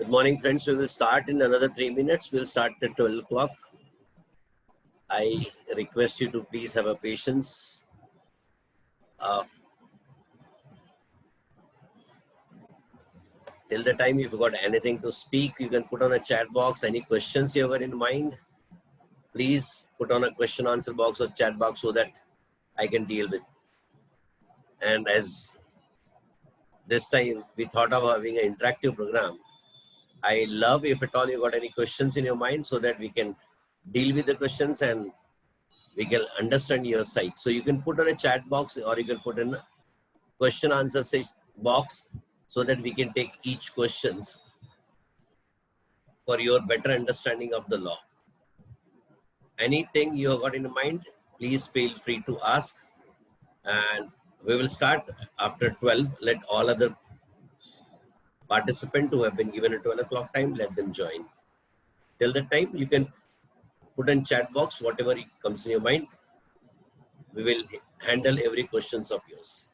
Good morning, friends. We will start in another 3 minutes. We'll start at 12 o'clock. I request you to please have a patience. Till the time, if you've got anything to speak, you can put on a chat box. Any questions you have in mind, please put on a question answer box or chat box so that I can deal with. And as this time we thought of having an interactive program, I love if at all you got any questions in your mind so that we can deal with the questions and we can understand your side. So you can put on a chat box or you can put in a question answer box so that we can take each questions for your better understanding of the law. Anything you have got in mind, please feel free to ask. And we will start after 12. Let all other participants who have been given a 12 o'clock time, let them join. Till that time, you can put in chat box whatever comes in your mind. We will handle every questions of yours.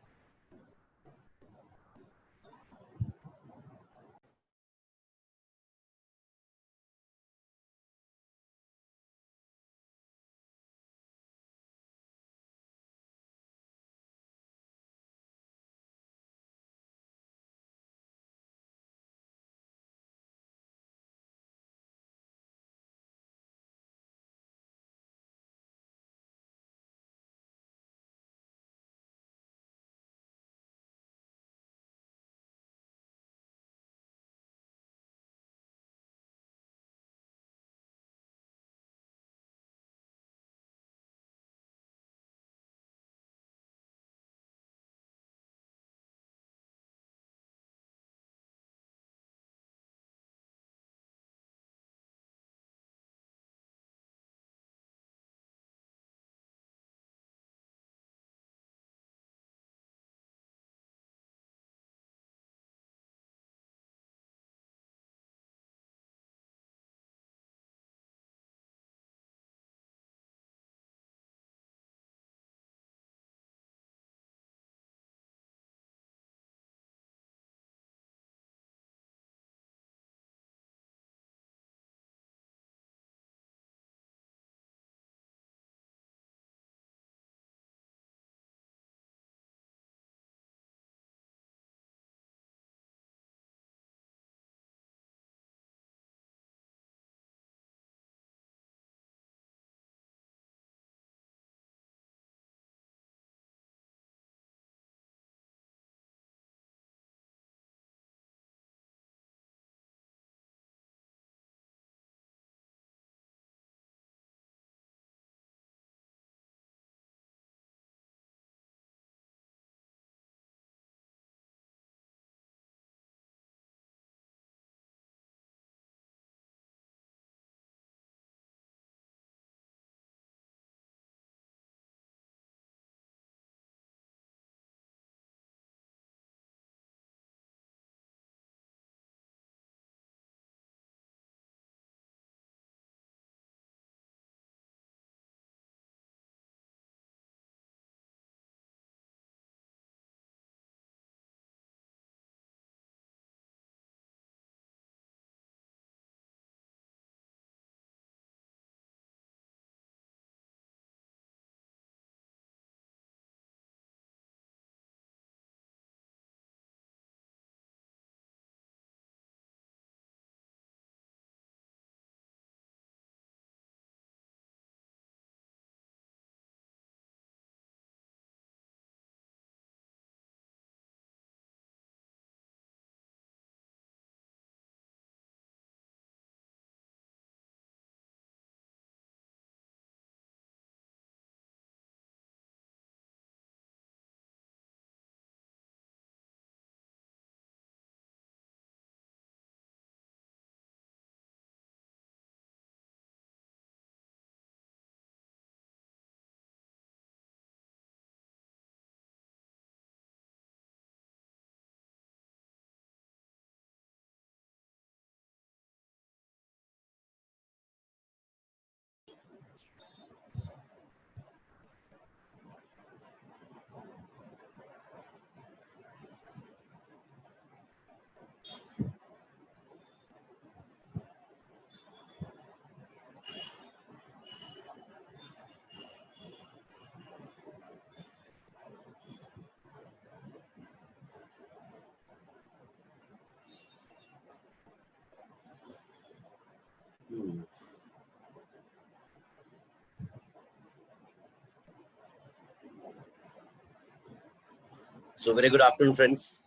So very good afternoon, friends.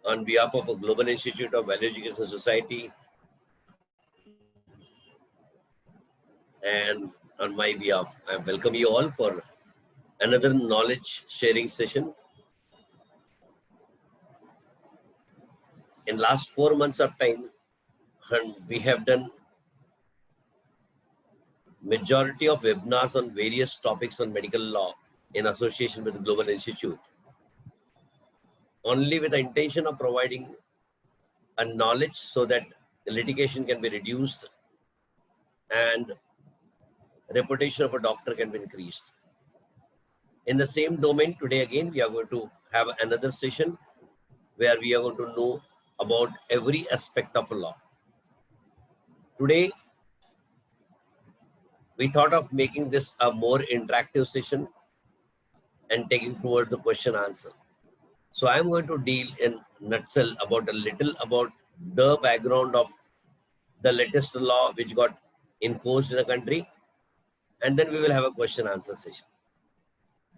On behalf of a Global Institute of Value Education Society and on my behalf, I welcome you all for another knowledge sharing session. In last 4 months of time, and we have done majority of webinars on various topics on medical law in association with the Global Institute, only with the intention of providing a knowledge so that the litigation can be reduced and reputation of a doctor can be increased. In the same domain, today again, we are going to have another session where we are going to know about every aspect of a law. Today, we thought of making this a more interactive session and taking towards the question answer. So I am going to deal in nutshell about a little about the background of the latest law which got enforced in the country, and then we will have a question answer session.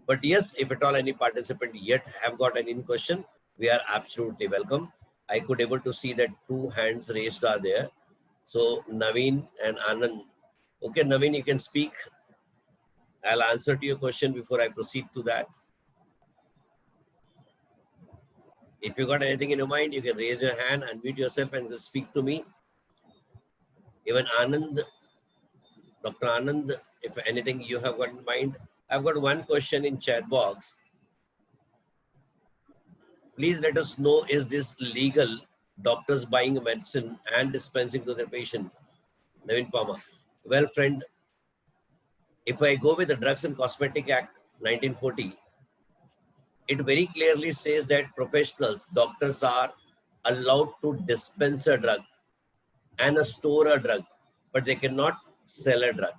But yes, if at all any participant yet have got any question, we are absolutely welcome. I could able to see that 2 hands raised are there. So Naveen and Anand. Okay, Naveen, you can speak. I'll answer to your question before I proceed to that. If you got anything in your mind, you can raise your hand, unmute yourself and speak to me. Even Anand, Dr. Anand, if anything you have got in mind. I've got one question in chat box. Please let us know, is this legal, doctors buying medicine and dispensing to their patient? Naveen Pharma. Well, friend, if I go with the Drugs and Cosmetic Act 1940, it very clearly says that professionals, doctors are allowed to dispense a drug and store a drug, but they cannot sell a drug.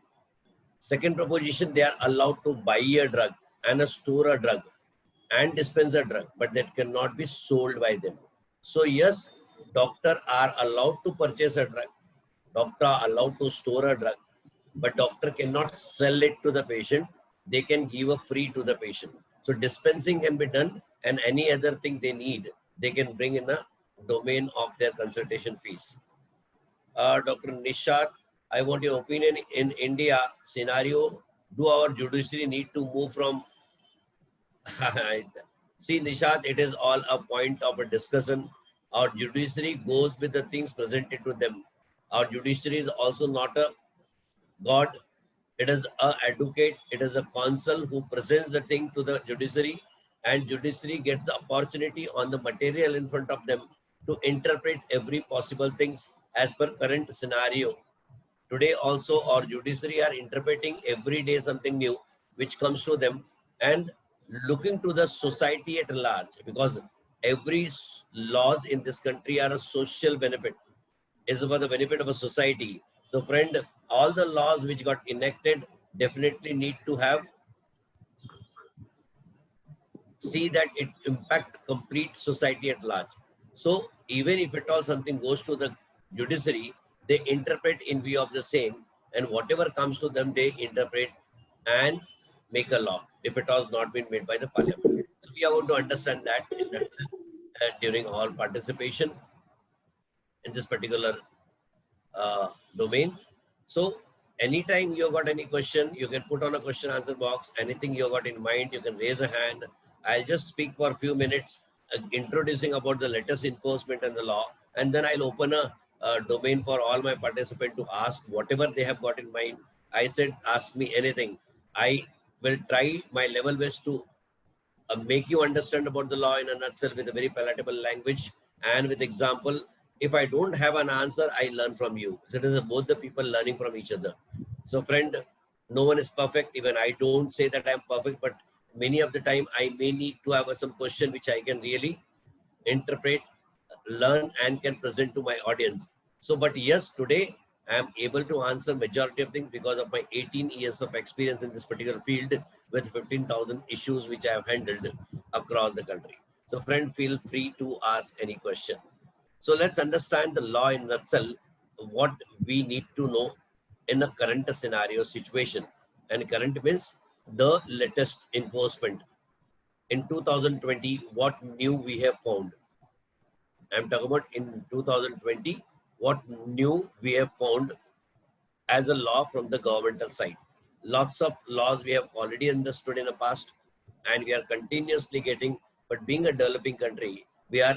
Second proposition, they are allowed to buy a drug and store a drug and dispense a drug, but that cannot be sold by them. So yes, doctor are allowed to purchase a drug, doctor are allowed to store a drug, but doctor cannot sell it to the patient. They can give a free to the patient. So dispensing can be done, and any other thing they need, they can bring in a domain of their consultation fees. Dr. Nishat, I want your opinion. In India scenario, do our judiciary need to move from see, Nishat, it is all a point of a discussion. Our judiciary goes with the things presented to them. Our judiciary is also not a God. It is an advocate. It is a counsel who presents the thing to the judiciary, and judiciary gets the opportunity on the material in front of them to interpret every possible things as per current scenario. Today also our judiciary are interpreting every day something new which comes to them, and looking to the society at large, because every laws in this country are a social benefit, is for the benefit of a society. So friend, all the laws which got enacted definitely need to have see that it impact complete society at large. So even if at all something goes to the judiciary, they interpret in view of the same, and whatever comes to them, they interpret and make a law if it has not been made by the parliament. So we are going to understand that in that sense, during all participation in this particular domain. So anytime you got any question, you can put on a question answer box. Anything you got in mind, you can raise a hand. I'll just speak for a few minutes, introducing about the latest enforcement and the law, and then I'll open a domain for all my participants to ask whatever they have got in mind. I said, ask me anything. I will try my level best to make you understand about the law in a nutshell with a very palatable language and with example. If I don't have an answer, I learn from you. So it is both the people learning from each other. So friend, no one is perfect. Even I don't say that I'm perfect, but many of the time I may need to have some question which I can really interpret, learn, and can present to my audience. So, but yes, today I am able to answer majority of things because of my 18 years of experience in this particular field with 15,000 issues which I have handled across the country. So friend, feel free to ask any question. So let's understand the law in nutshell, what we need to know in a current scenario situation. And current means the latest enforcement. in 2020, what new we have found. I'm talking about in 2020, what new we have found as a law from the governmental side. Lots of laws we have already understood in the past, and we are continuously getting, but being a developing country, we are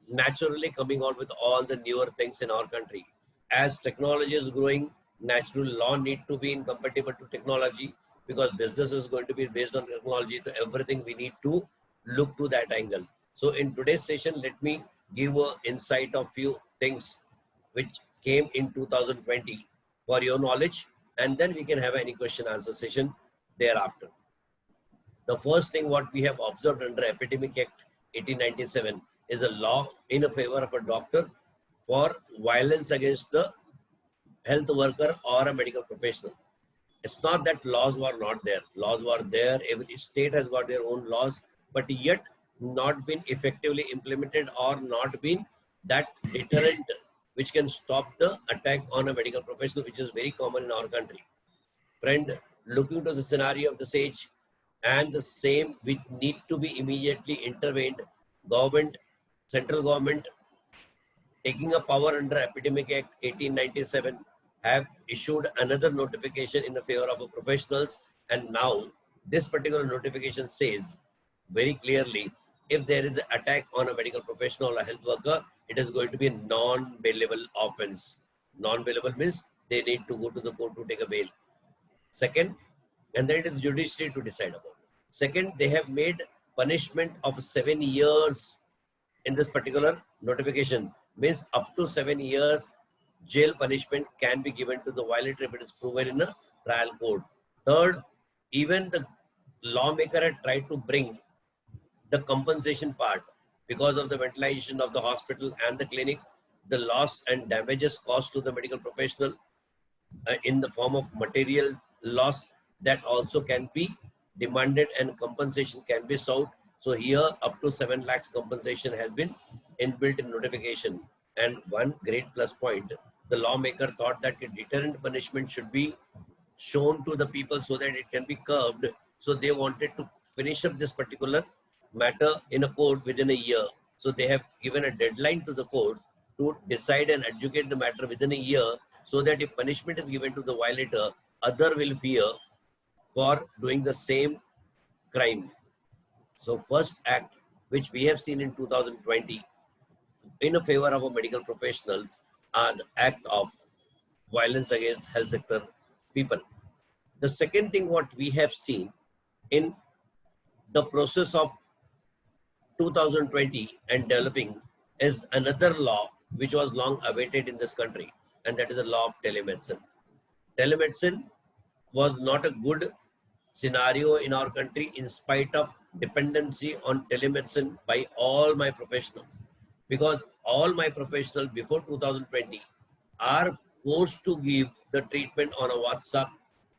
naturally coming out with all the newer things in our country. As technology is growing, natural law need to be incompatible to technology, because business is going to be based on technology. So everything we need to look to that angle. So in today's session, let me give an insight of few things which came in 2020 for your knowledge, and then we can have any question answer session thereafter. The first thing what we have observed under Epidemic Act 1897 is a law in favor of a doctor for violence against the health worker or a medical professional. It's not that laws were not there. Laws were there. Every state has got their own laws, but yet not been effectively implemented or not been that deterrent which can stop the attack on a medical professional, which is very common in our country. Friend, looking to the scenario of the sage and the same which need to be immediately intervened, government, central government, taking a power under Epidemic Act 1897, have issued another notification in the favor of professionals. And now this particular notification says very clearly, if there is an attack on a medical professional or a health worker, it is going to be a non-bailable offense. Non-bailable means they need to go to the court to take a bail. Second, and then it is judiciary to decide about. Second, they have made punishment of 7 years in this particular notification, means up to 7 years jail punishment can be given to the violator if it is proven in a trial court. Third, even the lawmaker had tried to bring the compensation part because of the ventilation of the hospital and the clinic, the loss and damages caused to the medical professional in the form of material loss, that also can be demanded and compensation can be sought. So here up to 7 lakhs compensation has been inbuilt in notification. And one great plus point, the lawmaker thought that a deterrent punishment should be shown to the people so that it can be curbed. So they wanted to finish up this particular matter in a court within a year. So they have given a deadline to the court to decide and adjudicate the matter within a year, so that if punishment is given to the violator, other will fear for doing the same crime. So first act which we have seen in 2020 in a favor of medical professionals are the act of violence against health sector people. The second thing what we have seen in the process of 2020 and developing is another law which was long awaited in this country, and that is the law of telemedicine. Telemedicine was not a good scenario in our country in spite of dependency on telemedicine by all my professionals, because all my professionals before 2020 are forced to give the treatment on a WhatsApp,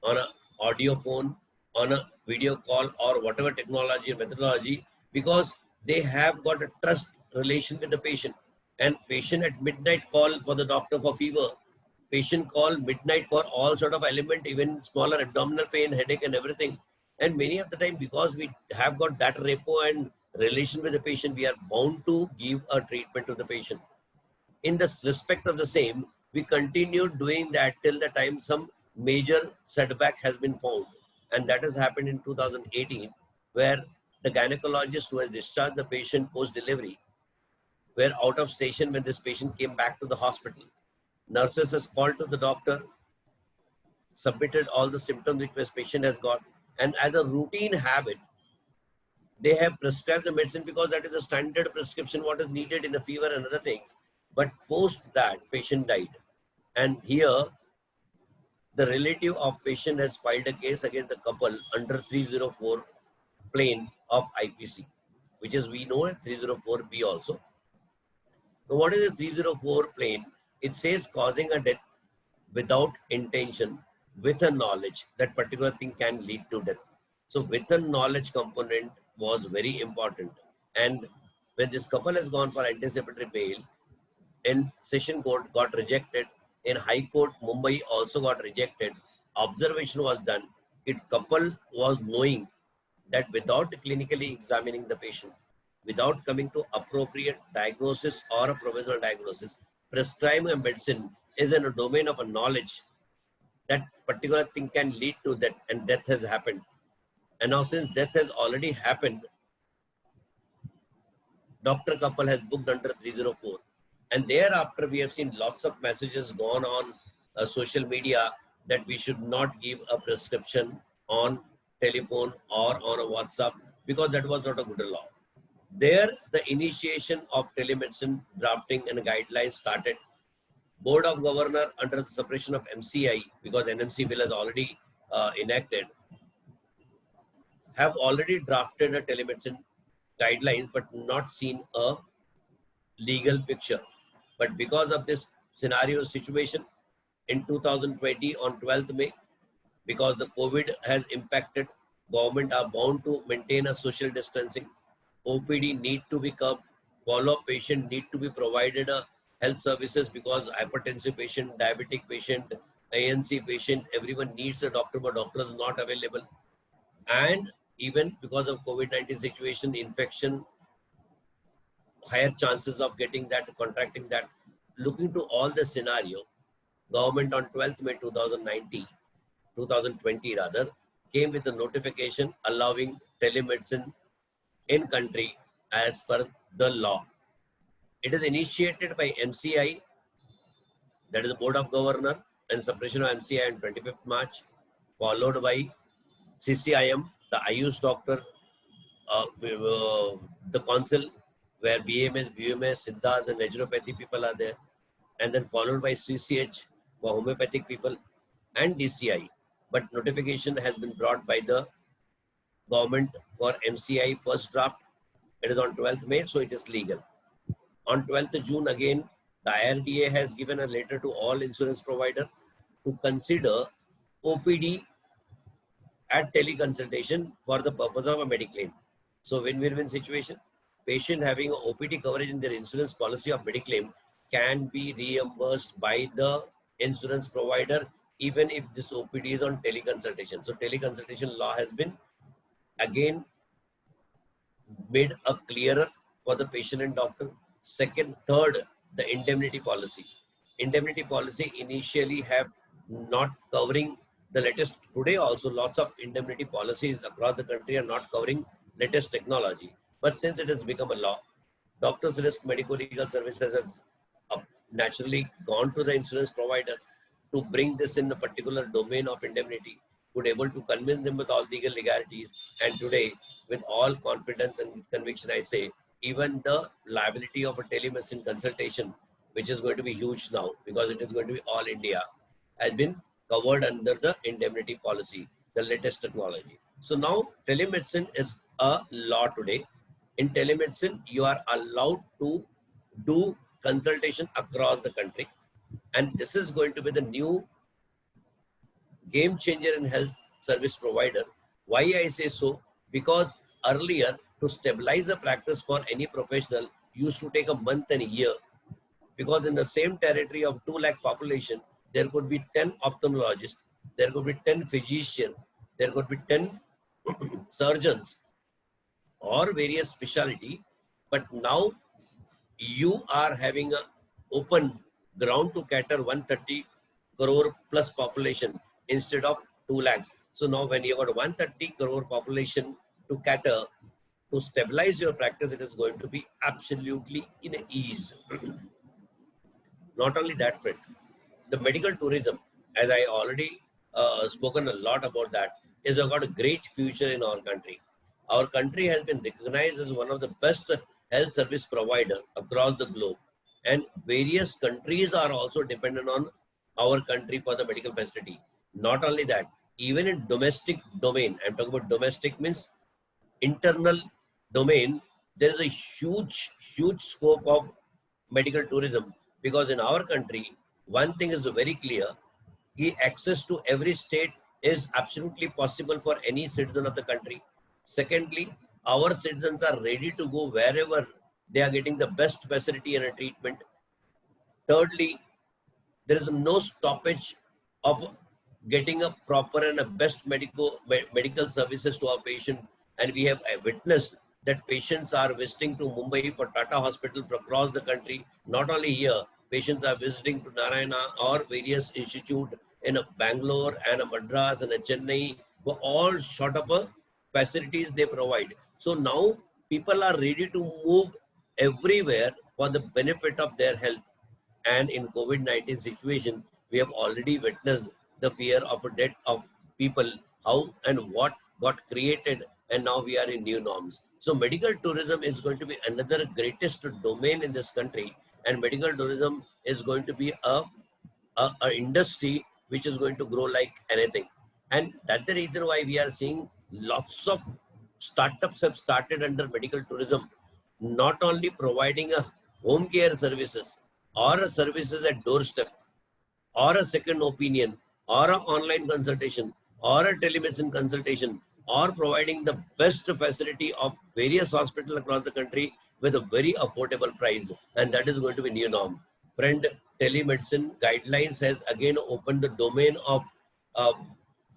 on an audio phone, on a video call, or whatever technology or methodology, because they have got a trust relation with the patient. And patient at midnight call for the doctor for fever, patient call midnight for all sort of ailment, even smaller abdominal pain, headache and everything. And many of the time, because we have got that rapport and relation with the patient, we are bound to give a treatment to the patient. In the respect of the same, we continued doing that till the time some major setback has been found. And that has happened in 2018, where the gynecologist who has discharged the patient post-delivery were out of station when this patient came back to the hospital. Nurses has called to the doctor, submitted all the symptoms which this patient has got, and as a routine habit, they have prescribed the medicine because that is a standard prescription what is needed in a fever and other things. But post that, patient died. And here, the relative of patient has filed a case against the couple under 304 plane of IPC, which is we know as 304B also. So what is the 304 plane? It says causing a death without intention, with a knowledge that particular thing can lead to death. So with a knowledge component was very important. And when this couple has gone for anticipatory bail, in session court got rejected, in high court Mumbai also got rejected. Observation was done. It couple was knowing that without clinically examining the patient, without coming to appropriate diagnosis or a provisional diagnosis, prescribing a medicine is in a domain of a knowledge that particular thing can lead to that, and death has happened. And now since death has already happened, Dr. Kapil has booked under 304. And thereafter, we have seen lots of messages gone on social media that we should not give a prescription on telephone or on a WhatsApp, because that was not a good law. There, the initiation of telemedicine drafting and guidelines started. Board of Governor under the suppression of MCI, because NMC bill is already enacted, have already drafted a telemedicine guidelines but not seen a legal picture. But because of this scenario situation in 2020 on 12th May, because the COVID has impacted, government are bound to maintain a social distancing. OPD need to be curbed. Follow-up patient need to be provided a health services, because hypertensive patient, diabetic patient, ANC patient, everyone needs a doctor, but doctor is not available. And even because of COVID-19 situation, infection, higher chances of getting that, contracting that. Looking to all the scenario, government on 12th May 2020 rather, came with a notification allowing telemedicine in country as per the law. It is initiated by MCI, that is the Board of Governor, and suppression of MCI on 25th March, followed by CCIM, the Ayush doctor, the council where BMS, BUMS, Siddhas and naturopathy people are there, and then followed by CCH for homeopathic people and DCI. But notification has been brought by the government for MCI first draft. It is on 12th May, so it is legal. On 12th June again, the IRDA has given a letter to all insurance provider to consider OPD at teleconsultation for the purpose of a mediclaim. So win-win-win situation. Patient having a OPD coverage in their insurance policy of mediclaim can be reimbursed by the insurance provider even if this OPD is on teleconsultation. So teleconsultation law has been again made a clearer for the patient and doctor. Second, third, the indemnity policy. Indemnity policy initially have not covering the latest. Today also lots of indemnity policies across the country are not covering latest technology. But since it has become a law, Doctors Risk Medical Legal Services has naturally gone to the insurance provider to bring this in a particular domain of indemnity, would able to convince them with all legal legalities. And today, with all confidence and conviction, I say, even the liability of a telemedicine consultation, which is going to be huge now because it is going to be all India, has been covered under the indemnity policy, the latest technology. So now telemedicine is a law today. In telemedicine, you are allowed to do consultation across the country. And this is going to be the new game changer in health service provider. Why I say so? Because earlier, to stabilize a practice for any professional used to take a month and a year, because in the same territory of 2 lakh population, there could be 10 ophthalmologists, there could be 10 physicians, there could be 10 surgeons or various specialty. But now you are having an open ground to cater 130 crore plus population instead of 2 lakhs. So now when you got 130 crore population to cater, to stabilize your practice, it is going to be absolutely in ease. Not only that, friend, the medical tourism, as I already spoken a lot about that, is got a great future in our country. Our country has been recognized as one of the best health service provider across the globe, and various countries are also dependent on our country for the medical facility. Not only that, even in domestic domain, I'm talking about domestic means internal domain, there is a huge scope of medical tourism, because in our country, one thing is very clear, access to every state is absolutely possible for any citizen of the country. Secondly, our citizens are ready to go wherever they are getting the best facility and a treatment. Thirdly, there is no stoppage of getting a proper and a best medical services to our patient. and we have witnessed that patients are visiting to Mumbai for Tata Hospital from across the country. Not only here, patients are visiting to Narayana or various institute in a Bangalore and a Madras and a Chennai for all sort of a facilities they provide. So now people are ready to move everywhere for the benefit of their health. And in COVID-19 situation, we have already witnessed the fear of a death of people, how and what got created, and now we are in new norms. So medical tourism is going to be another greatest domain in this country, and medical tourism is going to be a industry which is going to grow like anything. And that's the reason why we are seeing lots of startups have started under medical tourism, not only providing a home care services or a services at doorstep or a second opinion or an online consultation or a telemedicine consultation or providing the best facility of various hospitals across the country with a very affordable price, and that is going to be new norm. Friend, telemedicine guidelines has again opened the domain of uh,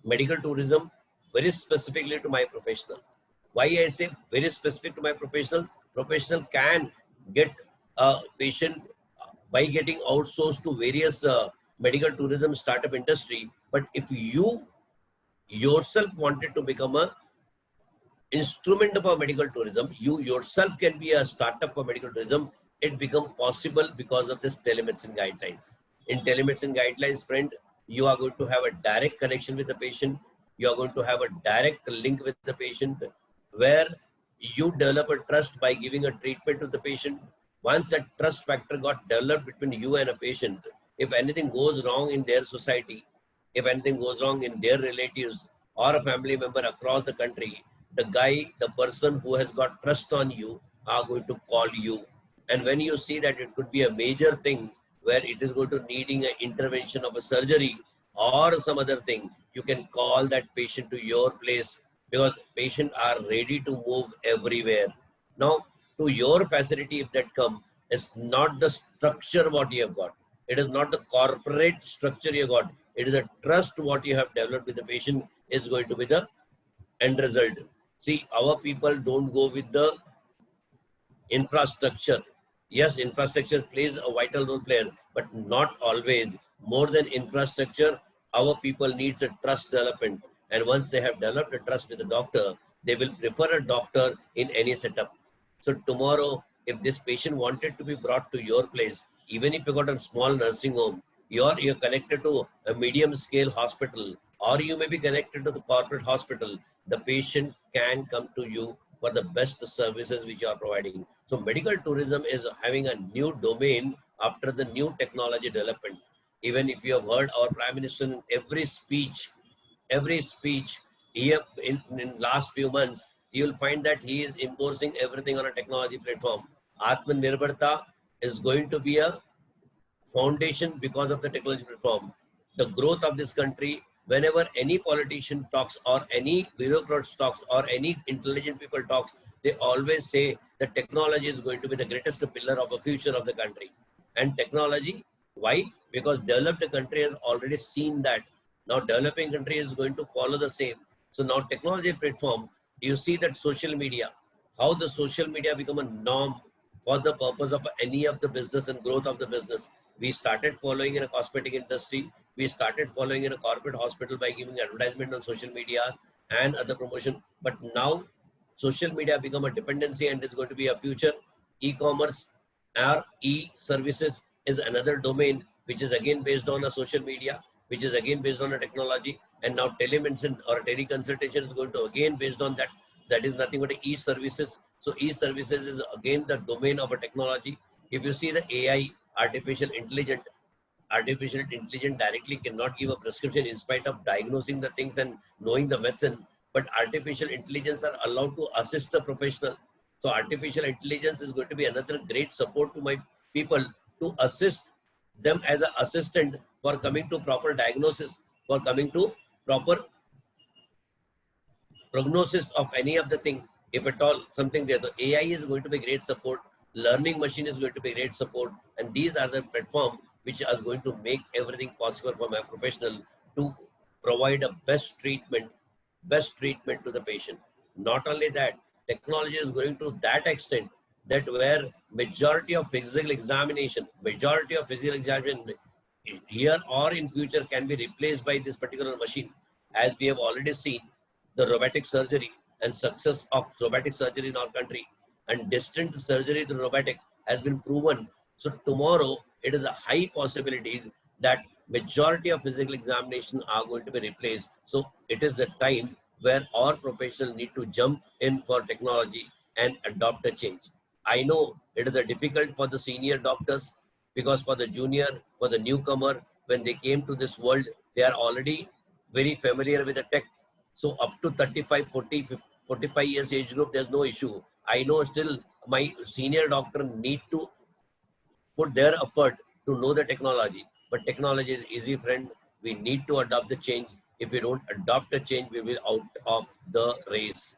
medical tourism very specifically to my professionals. Why I say very specific to my professional can get a patient by getting outsourced to various medical tourism startup industry. But if you yourself wanted to become a instrument for medical tourism, you yourself can be a startup for medical tourism. It become possible because of this telemedicine guidelines. In telemedicine guidelines, friend, you are going to have a direct connection with the patient. You are going to have a direct link with the patient where you develop a trust by giving a treatment to the patient. Once that trust factor got developed between you and a patient, if anything goes wrong in their society, if anything goes wrong in their relatives or a family member across the country, the person who has got trust on you are going to call you. And when you see that it could be a major thing where it is going to needing an intervention of a surgery or some other thing, you can call that patient to your place because patients are ready to move everywhere. Now, to your facility, if that come, it's not the structure what you have got. It is not the corporate structure you got. It is a trust what you have developed with the patient is going to be the end result. See, our people don't go with the infrastructure. Yes, infrastructure plays a vital role player, but not always. More than infrastructure, our people needs a trust development. And once they have developed a trust with the doctor, they will prefer a doctor in any setup. So tomorrow, if this patient wanted to be brought to your place, even if you got a small nursing home, you're connected to a medium scale hospital, or you may be connected to the corporate hospital, the patient can come to you for the best services which you are providing. So medical tourism is having a new domain after the new technology development. Even if you have heard our Prime Minister in every speech here in last few months, you will find that he is enforcing everything on a technology platform. Atmanirbharta is going to be a foundation because of the technology platform. The growth of this country, whenever any politician talks or any bureaucrat talks or any intelligent people talks, they always say that technology is going to be the greatest pillar of the future of the country. And technology, why? Because developed country has already seen that. Now developing country is going to follow the same. So now technology platform, you see that social media, how the social media become a norm for the purpose of any of the business and growth of the business. We started following in a cosmetic industry. We started following in a corporate hospital by giving advertisement on social media and other promotion. But now social media become a dependency and it's going to be a future. E-commerce or e-services is another domain which is again based on a social media, which is again based on a technology. And now telemedicine or teleconsultation is going to again based on that. That is nothing but e-services. So e-services is again the domain of a technology. If you see the AI, artificial intelligence directly cannot give a prescription in spite of diagnosing the things and knowing the medicine, but artificial intelligence are allowed to assist the professional. So artificial intelligence is going to be another great support to my people to assist them as an assistant for coming to proper diagnosis, for coming to proper prognosis of any of the thing. If at all something there, the AI is going to be great support, learning machine is going to be great support, and these are the platform which are going to make everything possible for my professional to provide a best treatment to the patient. Not only that, technology is going to that extent that where majority of physical examination here or in future can be replaced by this particular machine. As we have already seen, the robotic surgery and success of robotic surgery in our country, and distant surgery to robotic has been proven. So tomorrow it is a high possibility that majority of physical examination are going to be replaced. So it is a time where our professionals need to jump in for technology and adopt a change. I know it is a difficult for the senior doctors, because for the junior, for the newcomer, when they came to this world, they are already very familiar with the tech. So up to 35, 40, 45 years age group, there's no issue. I know still my senior doctor need to put their effort to know the technology. But technology is easy, friend. We need to adopt the change. If we don't adopt the change, we will out of the race.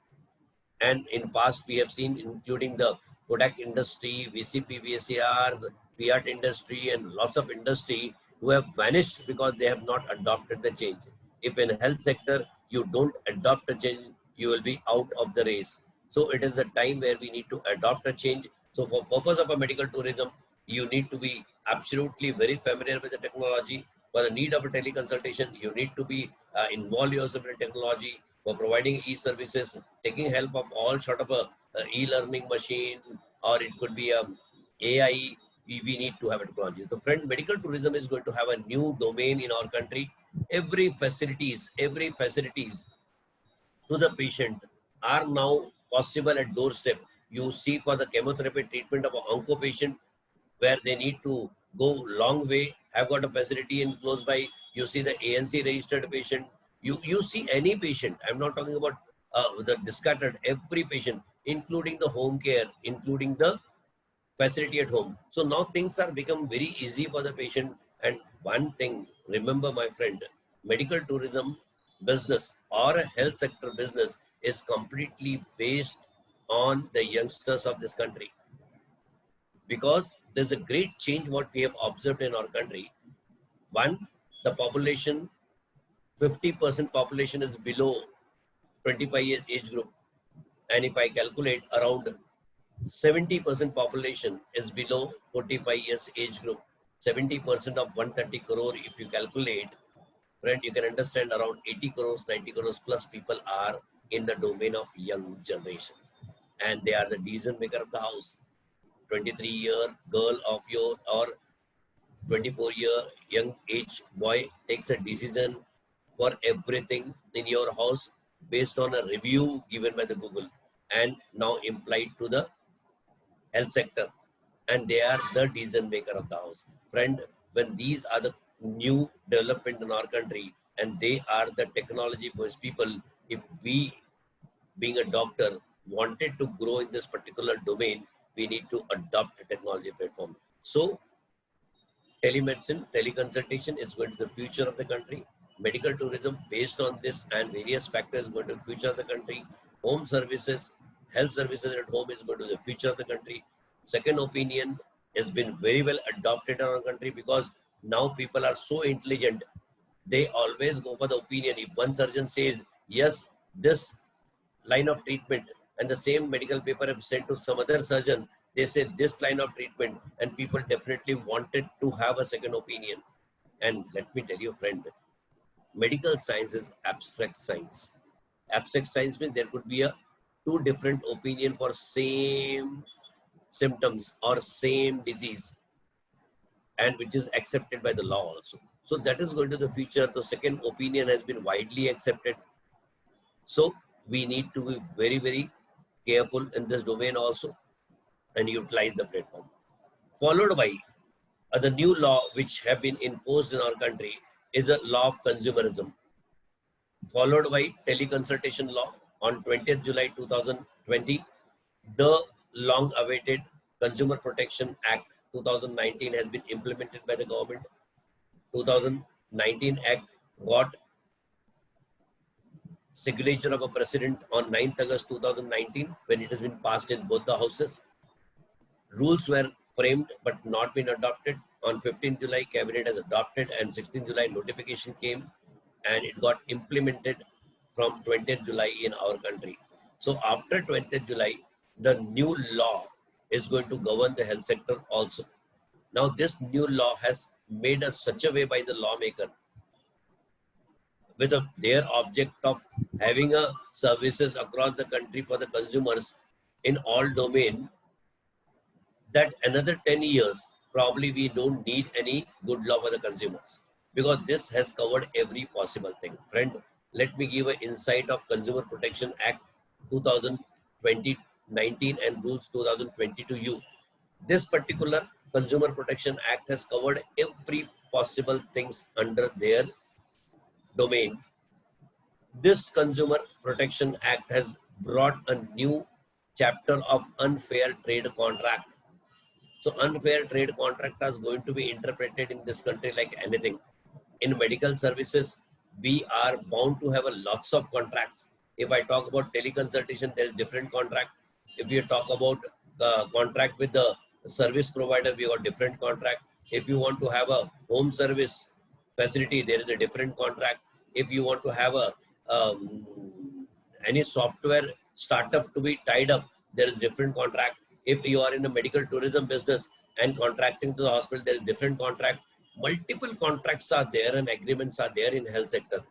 And in past, we have seen, including the Kodak industry, VCP, VCRs, Fiat industry, and lots of industry who have vanished because they have not adopted the change. If in health sector, you don't adopt a change, you will be out of the race. So it is the time where we need to adopt a change. So for purpose of a medical tourism, you need to be absolutely very familiar with the technology. For the need of a teleconsultation, you need to be involve yourself in technology. For providing e-services, taking help of all sort of a e-learning machine, or it could be a AI, we need to have a technology. So friend, medical tourism is going to have a new domain in our country. Every facilities to the patient are now possible at doorstep. You see, for the chemotherapy treatment of an onco patient, where they need to go long way, have got a facility in close by. You see the ANC registered patient. You see any patient. I'm not talking about the discarded, every patient, including the home care, including the facility at home. So now things are become very easy for the patient. And one thing, remember my friend, medical tourism business or a health sector business is completely based on the youngsters of this country. Because there's a great change what we have observed in our country. One, the population, 50% population is below 25 years age group. And if I calculate, around 70% population is below 45 years age group. 70% of 130 crore, if you calculate, friend, you can understand around 80 crores, 90 crores plus people are in the domain of young generation. And they are the decision maker of the house. 23-year girl of your, or 24-year young age boy takes a decision for everything in your house based on a review given by the Google and now implied to the health sector, and they are the decision maker of the house. Friend, when these are the new development in our country and they are the technology based people, if we being a doctor wanted to grow in this particular domain, we need to adopt a technology platform. So telemedicine, teleconsultation is going to be the future of the country. Medical tourism based on this and various factors is going to be the future of the country. Home services, health services at home is going to be the future of the country. Second opinion has been very well adopted in our country because now people are so intelligent. They always go for the opinion. If one surgeon says, yes, this line of treatment, and the same medical paper have sent to some other surgeon, they say this line of treatment, and people definitely wanted to have a second opinion. And let me tell you, friend, medical science is abstract science. Abstract science means there could be a two different opinion for same symptoms or same disease, and which is accepted by the law also. So that is going to the future. The second opinion has been widely accepted. So we need to be very, very careful in this domain also and utilize the platform. Followed by the new law which have been enforced in our country is the law of consumerism. Followed by teleconsultation law on 20th July 2020. The long awaited Consumer Protection Act 2019 has been implemented by the government. 2019 Act got signature of a president on 9th August 2019 when it has been passed in both the houses. Rules were framed but not been adopted. On 15th July, Cabinet has adopted, and 16th July notification came and it got implemented from 20th July in our country. So after 20th July, the new law is going to govern the health sector also. Now this new law has made us such a way by the lawmaker with their object of having a services across the country for the consumers in all domain, that another 10 years probably we don't need any good law for the consumers, because this has covered every possible thing. Friend, let me give an insight of Consumer Protection Act 2020 19 and rules 2020 to you. This particular Consumer Protection Act has covered every possible things under their domain. This Consumer Protection Act has brought a new chapter of unfair trade contract. So unfair trade contract is going to be interpreted in this country like anything. In medical services, we are bound to have a lots of contracts. If I talk about teleconsultation, there is different contract. If you talk about contract with the service provider, we got different contract. If you want to have a home service facility, there is a different contract. If you want to have a any software startup to be tied up, there is different contract. If you are in a medical tourism business and contracting to the hospital, there is different contract. Multiple contracts are there and agreements are there in health sector.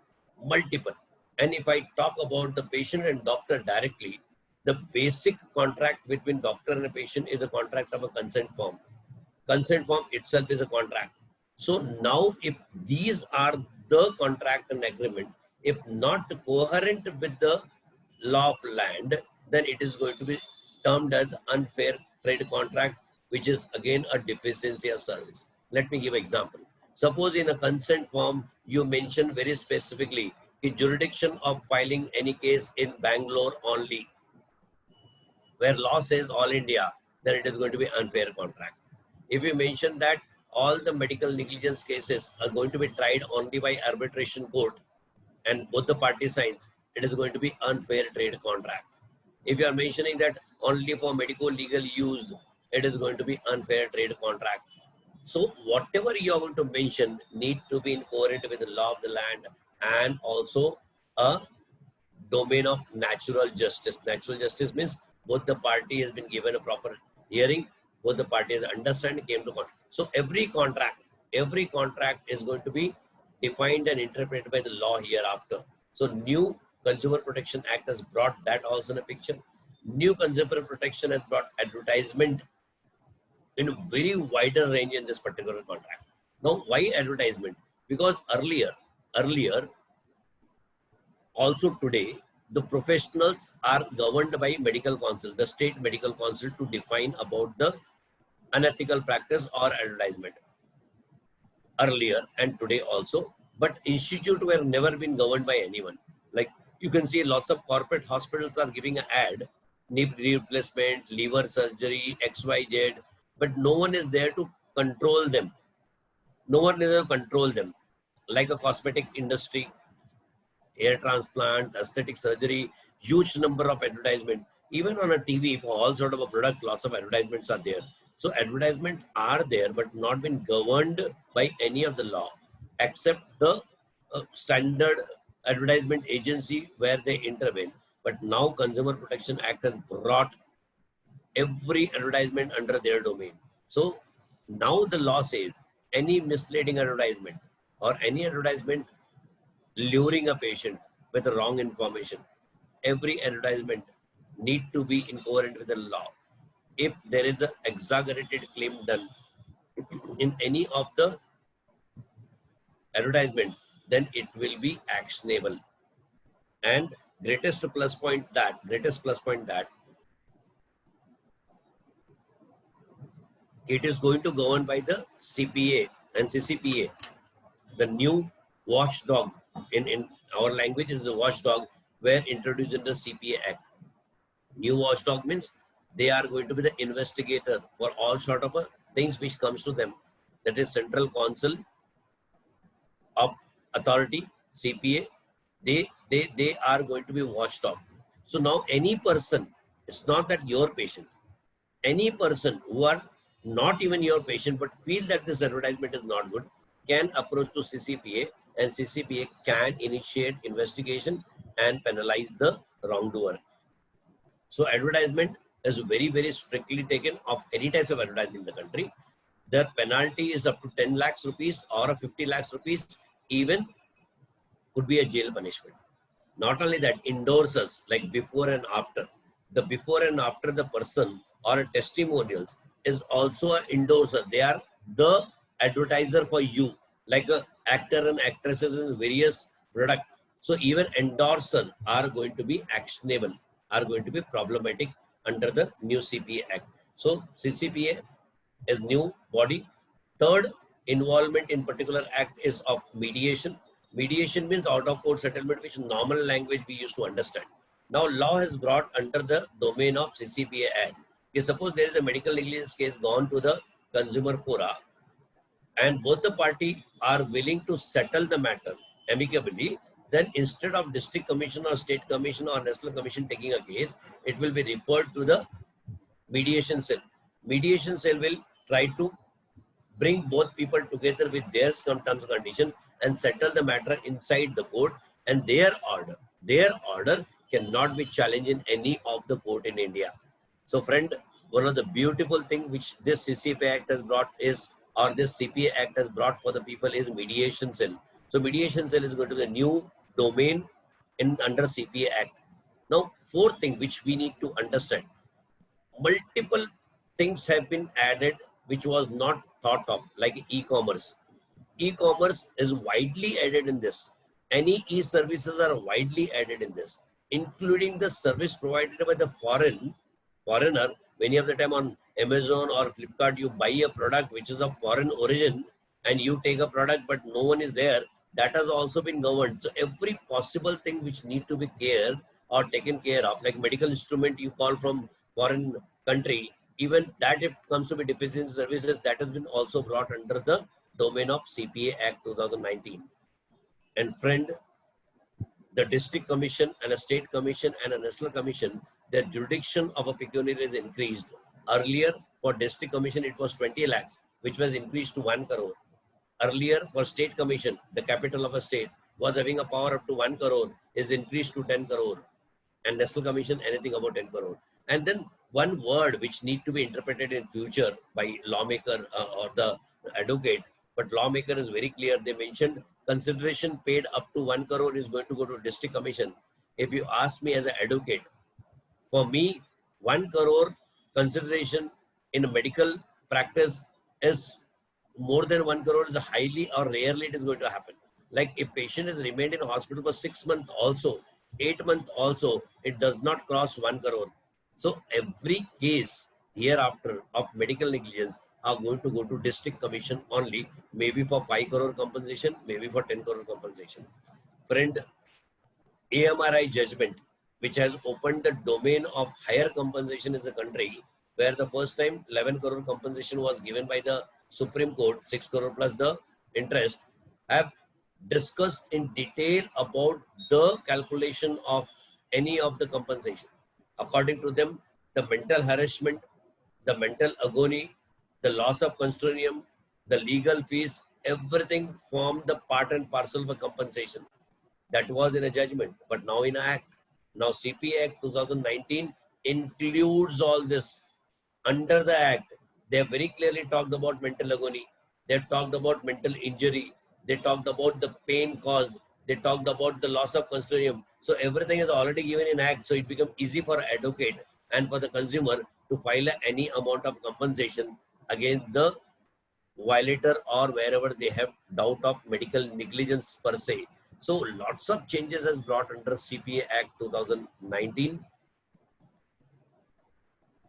Multiple. And if I talk about the patient and doctor directly, the basic contract between doctor and a patient is a contract of a consent form. Consent form itself is a contract. So now if these are the contract and agreement, if not coherent with the law of land, then it is going to be termed as unfair trade contract, which is again a deficiency of service. Let me give an example. Suppose in a consent form, you mention very specifically the jurisdiction of filing any case in Bangalore only, where law says all India, then it is going to be unfair contract. If you mention that all the medical negligence cases are going to be tried only by arbitration court and both the party signs, it is going to be unfair trade contract. If you are mentioning that only for medical legal use, it is going to be unfair trade contract. So whatever you are going to mention need to be in coherent with the law of the land and also a domain of natural justice. Natural justice means both the party has been given a proper hearing, both the parties understand, came to contract. So every contract is going to be defined and interpreted by the law hereafter. So new Consumer Protection Act has brought that also in a picture. New Consumer Protection has brought advertisement in a very wider range in this particular contract. Now, why advertisement? Because earlier, also today, the professionals are governed by medical council, the state medical council, to define about the unethical practice or advertisement. Earlier and today also, but institute were never been governed by anyone. Like you can see lots of corporate hospitals are giving an ad, knee replacement, liver surgery, XYZ, but no one is there to control them. No one is there to control them. Like a cosmetic industry, hair transplant, aesthetic surgery, huge number of advertisement. Even on a TV for all sort of a product, lots of advertisements are there. So advertisements are there, but not been governed by any of the law, except the standard advertisement agency where they intervene. But now Consumer Protection Act has brought every advertisement under their domain. So now the law says any misleading advertisement or any advertisement luring a patient with the wrong information, every advertisement need to be incoherent with the law. If there is an exaggerated claim done in any of the advertisement, then it will be actionable. And greatest plus point that it is going to govern by the CPA and CCPA, the new watchdog. In our language is the watchdog, where introduced in the CPA Act. New watchdog means they are going to be the investigator for all sort of things which comes to them. That is Central Council of Authority, CPA. They are going to be watchdog. So now any person, it's not that your patient, any person who are not even your patient but feel that this advertisement is not good, can approach to CCPA, and CCPA can initiate investigation and penalize the wrongdoer. So advertisement is very, very strictly taken of any types of advertising in the country. The penalty is up to 10 lakhs rupees or a 50 lakhs rupees, even could be a jail punishment. Not only that, endorsers like before and after. The before and after the person or a testimonials is also an endorser. They are the advertiser for you, like a actor and actresses in various product. So even endorser are going to be actionable, are going to be problematic under the new CPA Act. So CCPA is new body. Third involvement in particular act is of mediation. Mediation means out of court settlement, which normal language we used to understand. Now law has brought under the domain of CCPA Act. If suppose there is a medical negligence case gone to the consumer fora and both the party are willing to settle the matter amicably, then instead of district commission or state commission or national commission taking a case, it will be referred to the mediation cell. Mediation cell will try to bring both people together with their terms and condition and settle the matter inside the court, and their order cannot be challenged in any of the court in India. So friend, one of the beautiful thing which this CCPA Act has brought is, or this CPA Act has brought for the people, is mediation cell. So mediation cell is going to be the new domain in under CPA Act. Now, fourth thing which we need to understand, multiple things have been added which was not thought of, like e-commerce. E-commerce is widely added in this. Any e-services are widely added in this, including the service provided by the foreigner. Many of the time on Amazon or Flipkart, you buy a product which is of foreign origin and you take a product but no one is there. That has also been governed. So every possible thing which need to be cared or taken care of, like medical instrument you call from foreign country, even that if it comes to be deficiency services, that has been also brought under the domain of CPA Act 2019. And friend, the district commission and a state commission and a national commission, their jurisdiction of a pecuniary is increased. Earlier for district commission it was 20 lakhs, which was increased to 1 crore. Earlier for state commission, the capital of a state was having a power up to 1 crore, is increased to 10 crore. And national commission, anything about 10 crore. And then one word which need to be interpreted in future by lawmaker or the advocate, but lawmaker is very clear. They mentioned consideration paid up to 1 crore is going to go to district commission. If you ask me as an advocate, for me, 1 crore consideration in a medical practice is more than 1 crore is highly or rarely it is going to happen. Like if patient has remained in hospital for 6 months also, 8 months also, it does not cross 1 crore. So every case hereafter of medical negligence are going to go to district commission only, maybe for 5 crore compensation, maybe for 10 crore compensation. Friend, AMRI judgment, which has opened the domain of higher compensation in the country, where the first time 11 crore compensation was given by the Supreme Court, 6 crore plus the interest, have discussed in detail about the calculation of any of the compensation. According to them, the mental harassment, the mental agony, the loss of consortium, the legal fees, everything form the part and parcel of a compensation. That was in a judgment, but now in an act. Now CPA Act 2019 includes all this. Under the act, they have very clearly talked about mental agony. They talked about mental injury. They talked about the pain caused. They talked about the loss of consortium. So everything is already given in act. So it becomes easy for advocate and for the consumer to file any amount of compensation against the violator or wherever they have doubt of medical negligence per se. So lots of changes has brought under CPA Act 2019.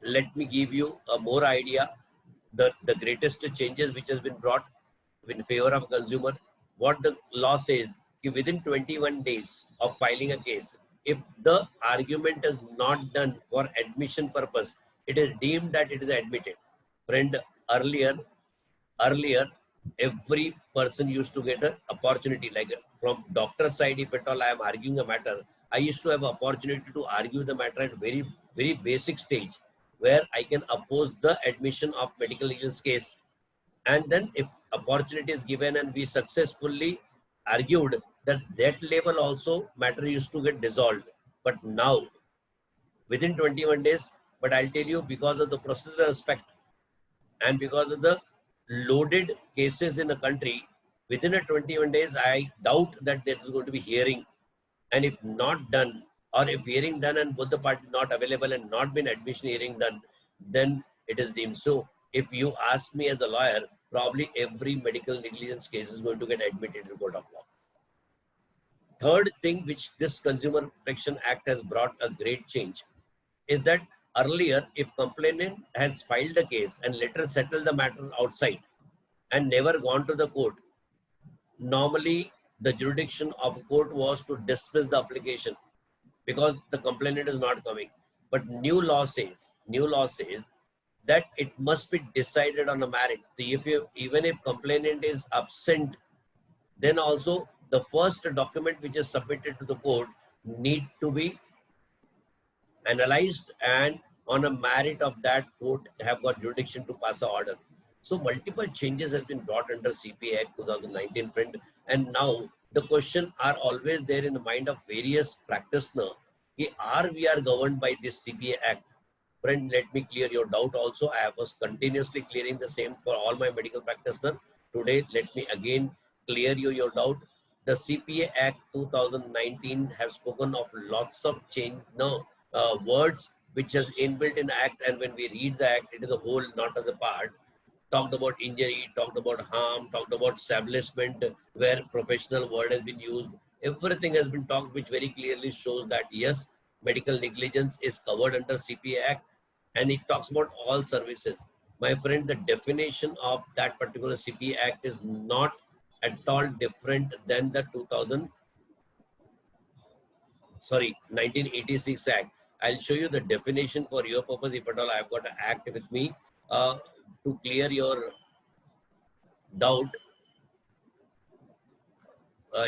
Let me give you a more idea. The greatest changes which has been brought in favor of consumer. What the law says, within 21 days of filing a case, if the argument is not done for admission purpose, it is deemed that it is admitted. Friend, earlier, every person used to get an opportunity, like from doctor side, if at all I am arguing a matter, I used to have an opportunity to argue the matter at very, very basic stage, where I can oppose the admission of medical negligence case. And then if opportunity is given and we successfully argued, that level also matter used to get dissolved. But now within 21 days. But I'll tell you, because of the procedural aspect and because of the loaded cases in the country, within a 21 days, I doubt that there is going to be hearing. And if not done, or if hearing done and both the parties not available and not been admission hearing done, then it is deemed. So if you ask me as a lawyer, probably every medical negligence case is going to get admitted in court of law. Third thing which this Consumer Protection Act has brought a great change is that earlier, if complainant has filed the case and later settled the matter outside and never gone to the court, normally the jurisdiction of a court was to dismiss the application because the complainant is not coming. But new law says that it must be decided on a merit. Even if complainant is absent, then also the first document which is submitted to the court need to be analyzed, and on a merit of that, court have got jurisdiction to pass an order. So multiple changes has been brought under CPA Act 2019, friend. And now the question are always there in the mind of various practitioners. Are we governed by this CPA Act? Friend, let me clear your doubt also. I was continuously clearing the same for all my medical practitioners. Today, let me again clear your doubt. The CPA Act 2019 have spoken of lots of change, words which is inbuilt in the act, and when we read the act, it is a whole, not as a part. Talked about injury, talked about harm, talked about establishment where professional word has been used. Everything has been talked, which very clearly shows that yes, medical negligence is covered under CPA Act, and it talks about all services. My friend, the definition of that particular CPA Act is not at all different than the 1986 Act. I'll show you the definition for your purpose. If at all I've got an act with me to clear your doubt.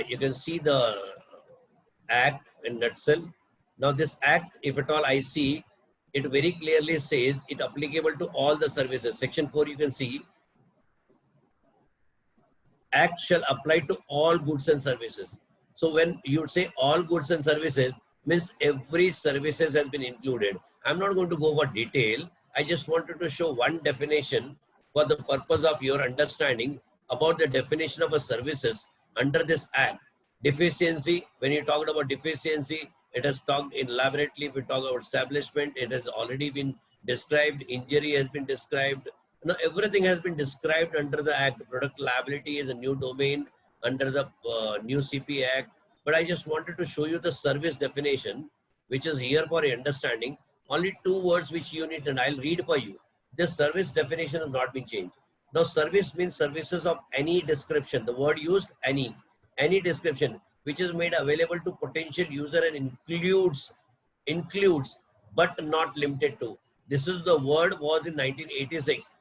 You can see the act in nutshell. Now this act, if at all I see, it very clearly says it applicable to all the services. Section 4, you can see, act shall apply to all goods and services. So when you say all goods and services, means every services has been included. I'm not going to go for detail. I just wanted to show one definition for the purpose of your understanding about the definition of a services under this act. Deficiency, when you talked about deficiency, it has talked elaborately. If we talk about establishment, it has already been described. Injury has been described. Now everything has been described under the act. Product liability is a new domain under the new CPA Act. But I just wanted to show you the service definition, which is here for your understanding. Only 2 words which you need, and I'll read for you. This service definition has not been changed. Now service means services of any description. The word used, any description, which is made available to potential user and includes, but not limited to. This is the word was in 1986,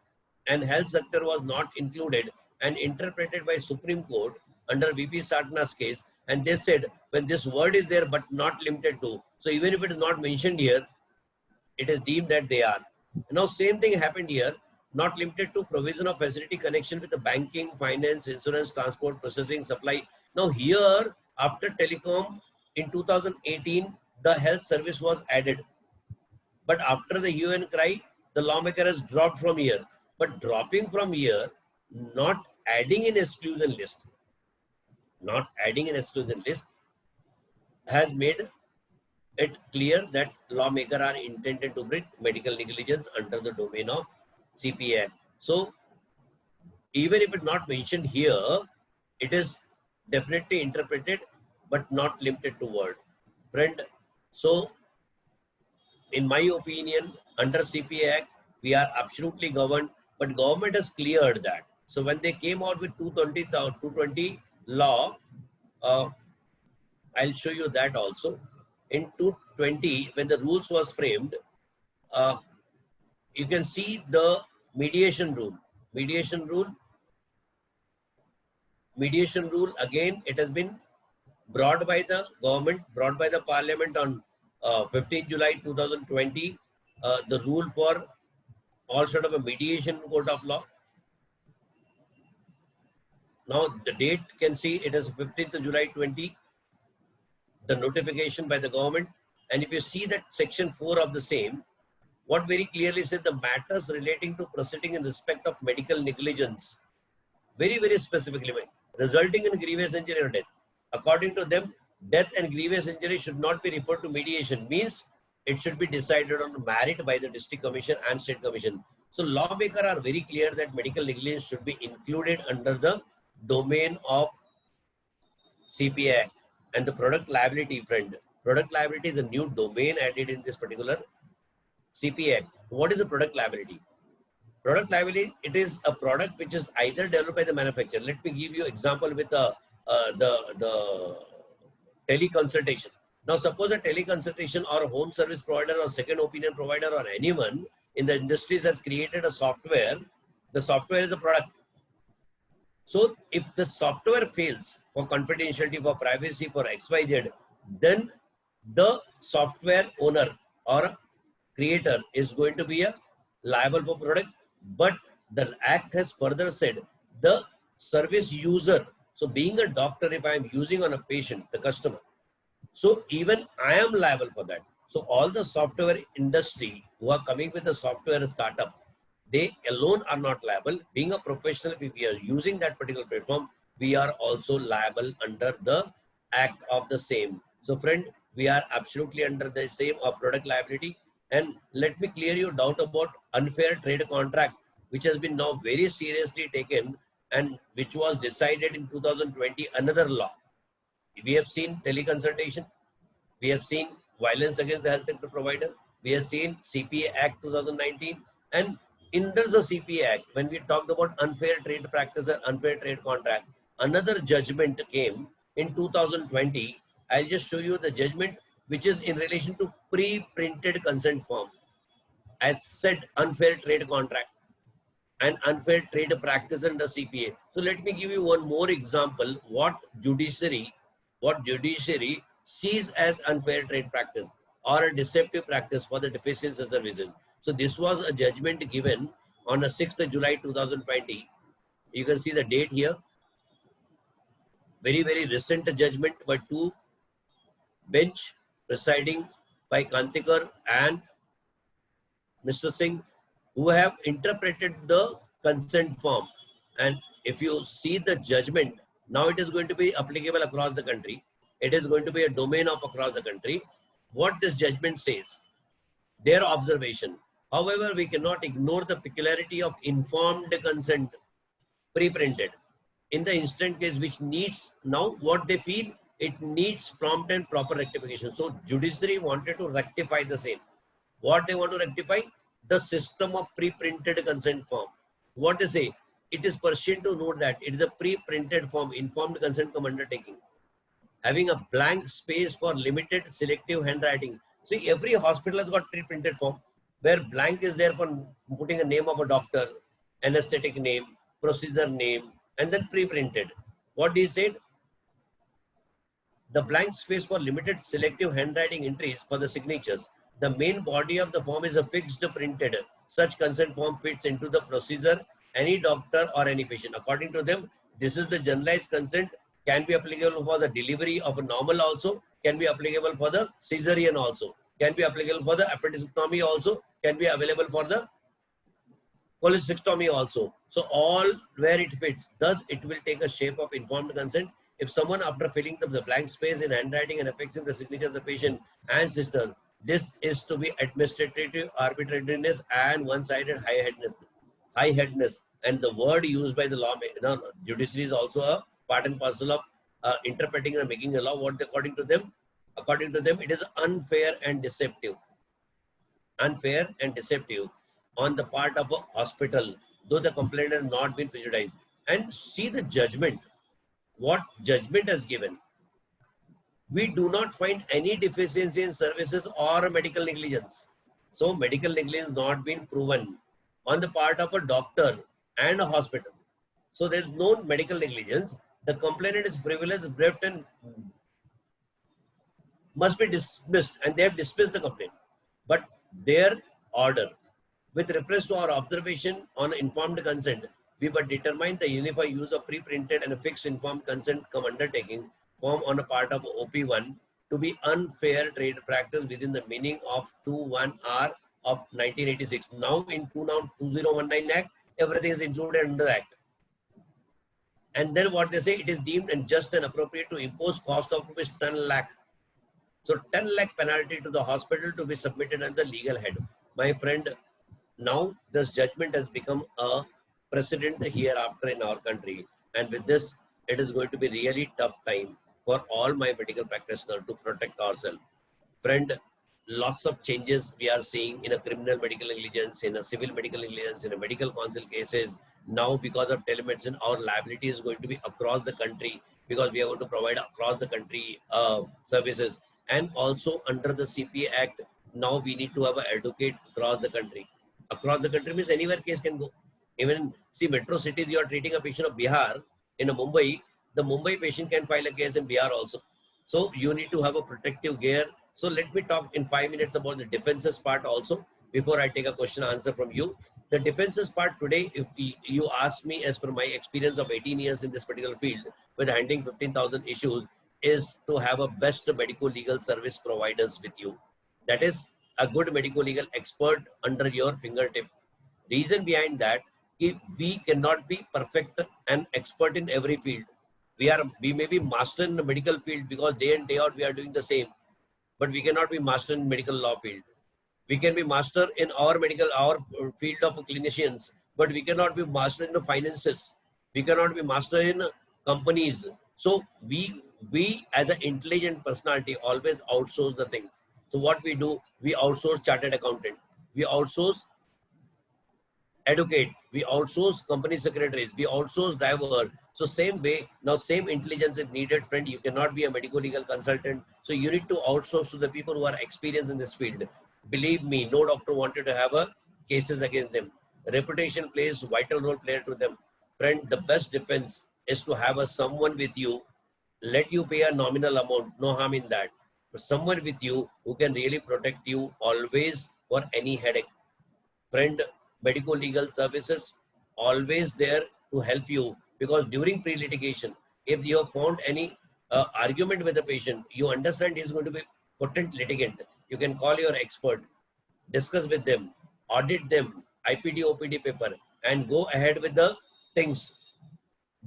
and health sector was not included and interpreted by Supreme Court under VP Satna's case. And they said, when this word is there, but not limited to, so even if it is not mentioned here, it is deemed that they are. Now, same thing happened here, not limited to provision of facility connection with the banking, finance, insurance, transport, processing, supply. Now here, after telecom in 2018, the health service was added. But after the hue and cry, the lawmaker has dropped from here. But dropping from here, not adding in exclusion list, has made it clear that lawmaker are intended to bring medical negligence under the domain of CPA. So even if it's not mentioned here, it is definitely interpreted, but not limited to word. Friend, so in my opinion, under CPA Act, we are absolutely governed, but government has cleared that. So when they came out with 220 law, I'll show you that also. In 220, when the rules was framed, you can see the mediation rule. Mediation rule, again, it has been brought by the government, brought by the parliament on 15 July 2020, the rule for all sort of a mediation court of law. Now the date can see it is 15th July 20, the notification by the government. And if you see that section 4 of the same, what very clearly said, the matters relating to proceeding in respect of medical negligence, very, very specifically, resulting in grievous injury or death. According to them, death and grievous injury should not be referred to mediation, means it should be decided on merit by the district commission and state commission. So lawmakers are very clear that medical negligence should be included under the domain of CPA Act. And the product liability, friend, product liability is a new domain added in this particular CPA Act. What is a product liability? Product liability, it is a product which is either developed by the manufacturer. Let me give you example with the teleconsultation. Now, suppose a teleconsultation or a home service provider or second opinion provider or anyone in the industries has created a software. The software is a product. So, if the software fails for confidentiality, for privacy, for XYZ, then the software owner or creator is going to be liable for product. But the act has further said the service user. So being a doctor, if I am using on a patient, the customer, so even I am liable for that. So all the software industry who are coming with the software startup, they alone are not liable. Being a professional, if we are using that particular platform, we are also liable under the act of the same. So friend, we are absolutely under the same of product liability. And let me clear your doubt about unfair trade contract, which has been now very seriously taken and which was decided in 2020, another law. We have seen teleconsultation, we have seen violence against the health sector provider, we have seen CPA Act 2019, and in the CPA Act, when we talked about unfair trade practice and unfair trade contract, another judgment came in 2020. I'll just show you the judgment, which is in relation to pre-printed consent form. As said, unfair trade contract and unfair trade practice under CPA. So let me give you one more example, what judiciary sees as unfair trade practice or a deceptive practice for the deficiency services. So this was a judgment given on the 6th of July 2020. You can see the date here. Very, very recent judgment by two bench presiding by Kantikar and Mr. Singh, who have interpreted the consent form. And if you see the judgment, now it is going to be applicable across the country. It is going to be a domain of across the country. What this judgment says, their observation. However, we cannot ignore the peculiarity of informed consent, pre-printed, in the instant case, which needs now what they feel, it needs prompt and proper rectification. So judiciary wanted to rectify the same. What they want to rectify? The system of pre-printed consent form. What they say? It is pursuant to note that it is a pre-printed form, informed consent come undertaking, having a blank space for limited selective handwriting. See, every hospital has got pre-printed form where blank is there for putting a name of a doctor, anesthetic name, procedure name, and then pre-printed. What he said? The blank space for limited selective handwriting entries for the signatures. The main body of the form is a fixed printed. Such consent form fits into the procedure, any doctor or any patient. According to them, this is the generalized consent, can be applicable for the delivery of a normal also, can be applicable for the cesarean also, can be applicable for the appendectomy also, can be available for the cholecystectomy also. So all where it fits, thus it will take a shape of informed consent. If someone, after filling the blank space in handwriting and affixing the signature of the patient and sister, this is to be administrative arbitrariness and one-sided high-headedness. And the word used by the law, judiciary is also a part and parcel of interpreting and making a law. What according to them, it is unfair and deceptive. Unfair and deceptive on the part of a hospital, though the complainant has not been prejudiced. And see the judgment. What judgment has given? We do not find any deficiency in services or medical negligence. So medical negligence not been proven on the part of a doctor and a hospital. So there is no medical negligence. The complainant is frivolous, bereft, and must be dismissed, and they have dismissed the complaint. But their order, with reference to our observation on informed consent, we but determine the uniform use of pre-printed and a fixed informed consent come undertaking form on a part of OP1 to be unfair trade practice within the meaning of 21R of 1986. Now in 2019 Act, everything is included under the Act. And then what they say, it is deemed unjust and appropriate to impose cost of rupees 10 lakh. So 10 lakh penalty to the hospital to be submitted as the legal head. My friend, now this judgment has become a precedent hereafter in our country. And with this, it is going to be really tough time for all my medical practitioners to protect ourselves. Friend, lots of changes we are seeing in a criminal medical negligence, in a civil medical negligence, in a medical counsel cases. Now, because of telemedicine, our liability is going to be across the country because we are going to provide across the country services. And also under the CPA Act, now we need to have an advocate across the country. Across the country means anywhere case can go. Even see metro cities, you are treating a patient of Bihar in a Mumbai, the Mumbai patient can file a case in Bihar also. So you need to have a protective gear. So let me talk in 5 minutes about the defenses part also before I take a question answer from you. The defenses part today, if you ask me, as per my experience of 18 years in this particular field with handling 15,000 issues, is to have a best medical legal service providers with you. That is a good medical legal expert under your fingertip. Reason behind that, if we cannot be perfect and expert in every field. We may be master in the medical field because day in day out we are doing the same, but we cannot be master in medical law field. We can be master in our field of clinicians, but we cannot be master in the finances. We cannot be master in companies. So we as an intelligent personality always outsource the things. So what we do, we outsource chartered accountant, we outsource educate, we outsource company secretaries, we outsource driver. So same way, now same intelligence is needed, friend. You cannot be a medical legal consultant. So you need to outsource to the people who are experienced in this field. Believe me, no doctor wanted to have a cases against them. Reputation plays vital role player to them. Friend, the best defense is to have a someone with you, let you pay a nominal amount, no harm in that. But someone with you who can really protect you always for any headache. Friend, medical legal services always there to help you, because during pre-litigation, if you have found any argument with the patient, you understand he is going to be potent litigant, you can call your expert, discuss with them, audit them, IPD, OPD paper, and go ahead with the things.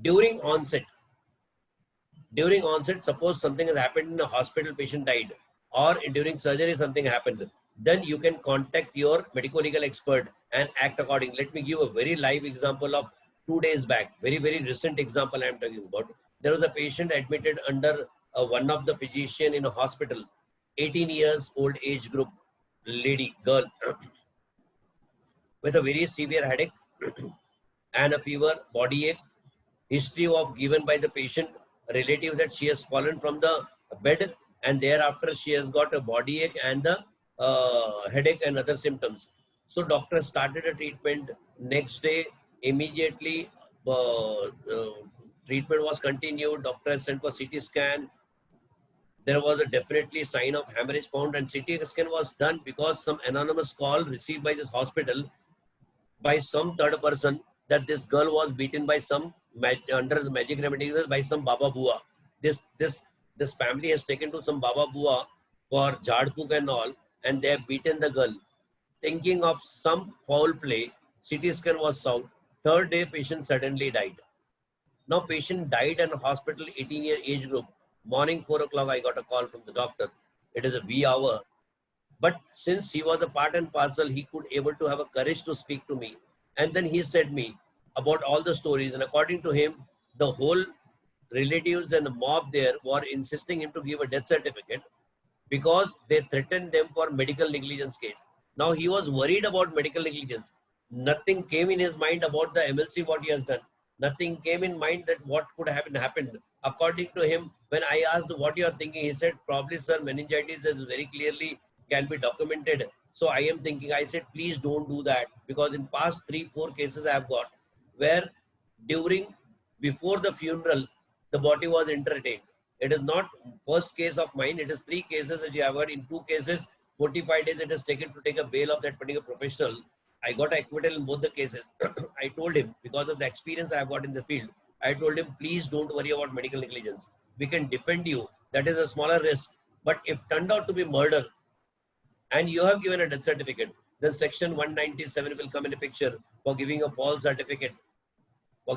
During onset, suppose something has happened in a hospital, patient died, or during surgery something happened, then you can contact your medical legal expert and act according. Let me give a very live example of 2 days back, very recent example I am talking about. There was a patient admitted under one of the physician in a hospital, 18 years old age group, lady, girl, with a very severe headache and a fever, body ache, history of given by the patient relative that she has fallen from the bed, and thereafter she has got a body ache and the headache and other symptoms. So doctor started a treatment. Next day, immediately treatment was continued. Doctor sent for CT scan. There was a definitely sign of hemorrhage found, and CT scan was done because some anonymous call received by this hospital by some third person that this girl was beaten by some under the magic remedies by some Baba Bua. This family has taken to some Baba Bua for Jhad Phuk and all, and they have beaten the girl. Thinking of some foul play, CT scan was sought. Third day, patient suddenly died. Now patient died in a hospital, 18-year age group. Morning 4 o'clock, I got a call from the doctor. It is a wee hour. But since he was a part and parcel, he could able to have a courage to speak to me. And then he said me about all the stories. And according to him, the whole relatives and the mob there were insisting him to give a death certificate because they threatened them for medical negligence case. Now he was worried about medical negligence. Nothing came in his mind about the MLC, what he has done. Nothing came in mind that what could have happened. According to him, when I asked what you are thinking, he said, probably sir, meningitis is very clearly can be documented. So I am thinking, I said, please don't do that, because in past 3-4 cases I have got where before the funeral, the body was entertained. It is not first case of mine. It is 3 cases that you have heard. In 2 cases, 45 days it is taken to take a bail of that particular professional. I got acquittal in both the cases. I told him, because of the experience I have got in the field, I told him, please don't worry about medical negligence. We can defend you. That is a smaller risk. But if turned out to be murder and you have given a death certificate, then section 197 will come in a picture for giving a false certificate, for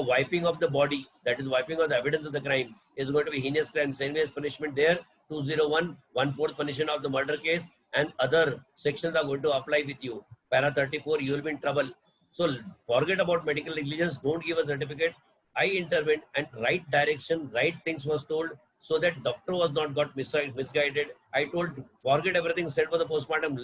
wiping of the body, that is wiping of the evidence of the crime, is going to be heinous crime. Same as punishment there, 201, 1/4 punishment of the murder case, and other sections are going to apply with you. Para 34, you will be in trouble. So forget about medical negligence. Don't give a certificate. I intervened and right direction, right things was told, so that doctor was not got misguided. I told forget everything said for the postmortem.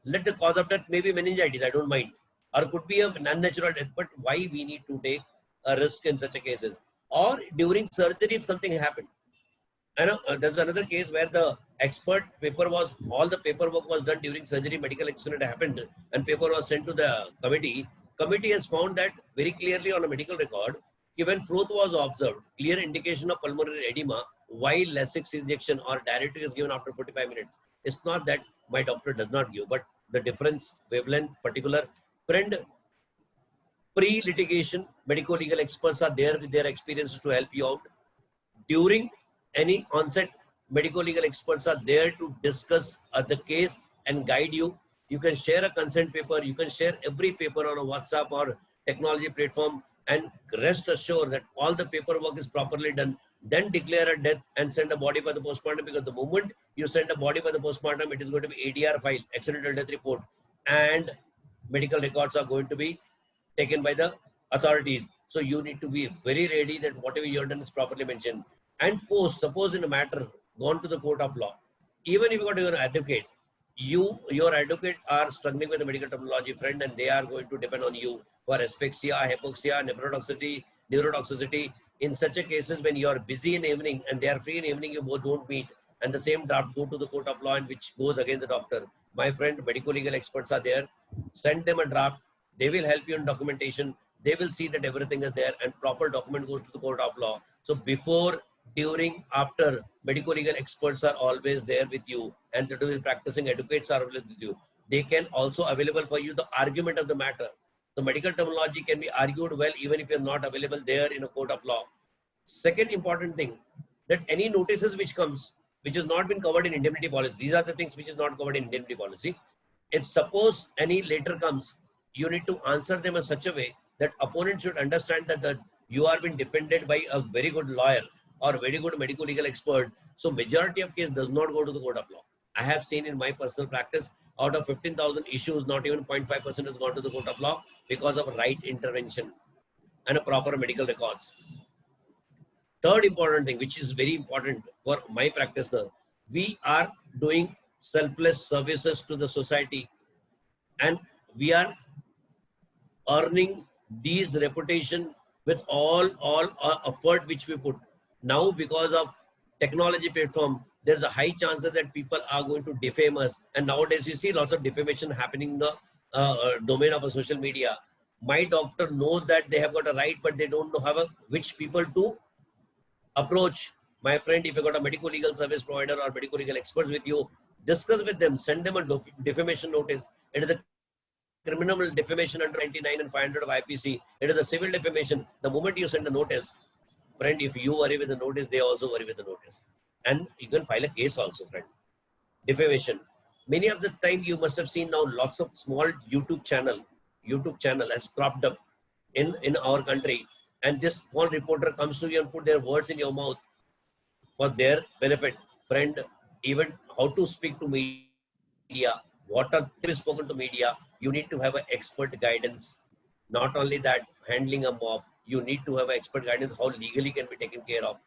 Let the cause of death maybe meningitis. I don't mind, or could be an unnatural death. But why we need to take a risk in such a cases? Or during surgery if something happened. I know there's another case where the expert paper was, all the paperwork was done during surgery, medical accident happened, and paper was sent to the committee. Committee has found that very clearly on a medical record, when Froth was observed, clear indication of pulmonary edema while Lasix injection or diuretic is given after 45 minutes. It's not that my doctor does not give, but the difference, wavelength, particular. Friend, pre-litigation, medico-legal experts are there with their experiences to help you out. During any onset, medico-legal experts are there to discuss the case and guide you. You can share a consent paper. You can share every paper on a WhatsApp or technology platform, and rest assured that all the paperwork is properly done. Then declare a death and send a body for the postmortem, because the moment you send a body for the postmortem, it is going to be ADR file, accidental death report, and medical records are going to be taken by the authorities. So you need to be very ready that whatever you have done is properly mentioned. And suppose in a matter gone to the court of law, even if you got your advocate, your advocate are struggling with the medical terminology, friend, and they are going to depend on you for asphyxia, hypoxia, nephrotoxicity, neurotoxicity. In such a cases, when you are busy in the evening and they are free in the evening, you both don't meet, and the same draft go to the court of law, and which goes against the doctor. My friend, medical legal experts are there. Send them a draft. They will help you in documentation. They will see that everything is there and proper document goes to the court of law. So before, during, after, medical legal experts are always there with you, and the practicing advocates are always with you. They can also available for you the argument of the matter. The medical terminology can be argued well even if you're not available there in a court of law. Second important thing, that any notices which comes, which has not been covered in indemnity policy, these are the things which is not covered in indemnity policy. If suppose any later comes, you need to answer them in such a way that opponent should understand that you are being defended by a very good lawyer or very good medical legal expert. So majority of case does not go to the court of law. I have seen in my personal practice, out of 15,000 issues, not even 0.5% has gone to the court of law because of right intervention and a proper medical records. Third important thing, which is very important for my practice now, we are doing selfless services to the society, and we are earning these reputation with all effort which we put. Now because of technology platform, there's a high chance that people are going to defame us, and nowadays you see lots of defamation happening in the domain of a social media. My doctor knows that they have got a right, but they don't know how which people to approach. My friend, if you got a medical legal service provider or medical legal experts with you, discuss with them, send them a defamation notice. It is a criminal defamation under 99 and 500 of IPC. It is a civil defamation. The moment you send a notice, friend, if you worry with the notice, they also worry with the notice. And you can file a case also, friend. Defamation. Many of the time you must have seen now lots of small YouTube channel has cropped up in our country. And this small reporter comes to you and put their words in your mouth for their benefit. Friend, even how to speak to media, what are spoken to media, you need to have an expert guidance. Not only that, handling a mob, you need to have an expert guidance how legally can be taken care of.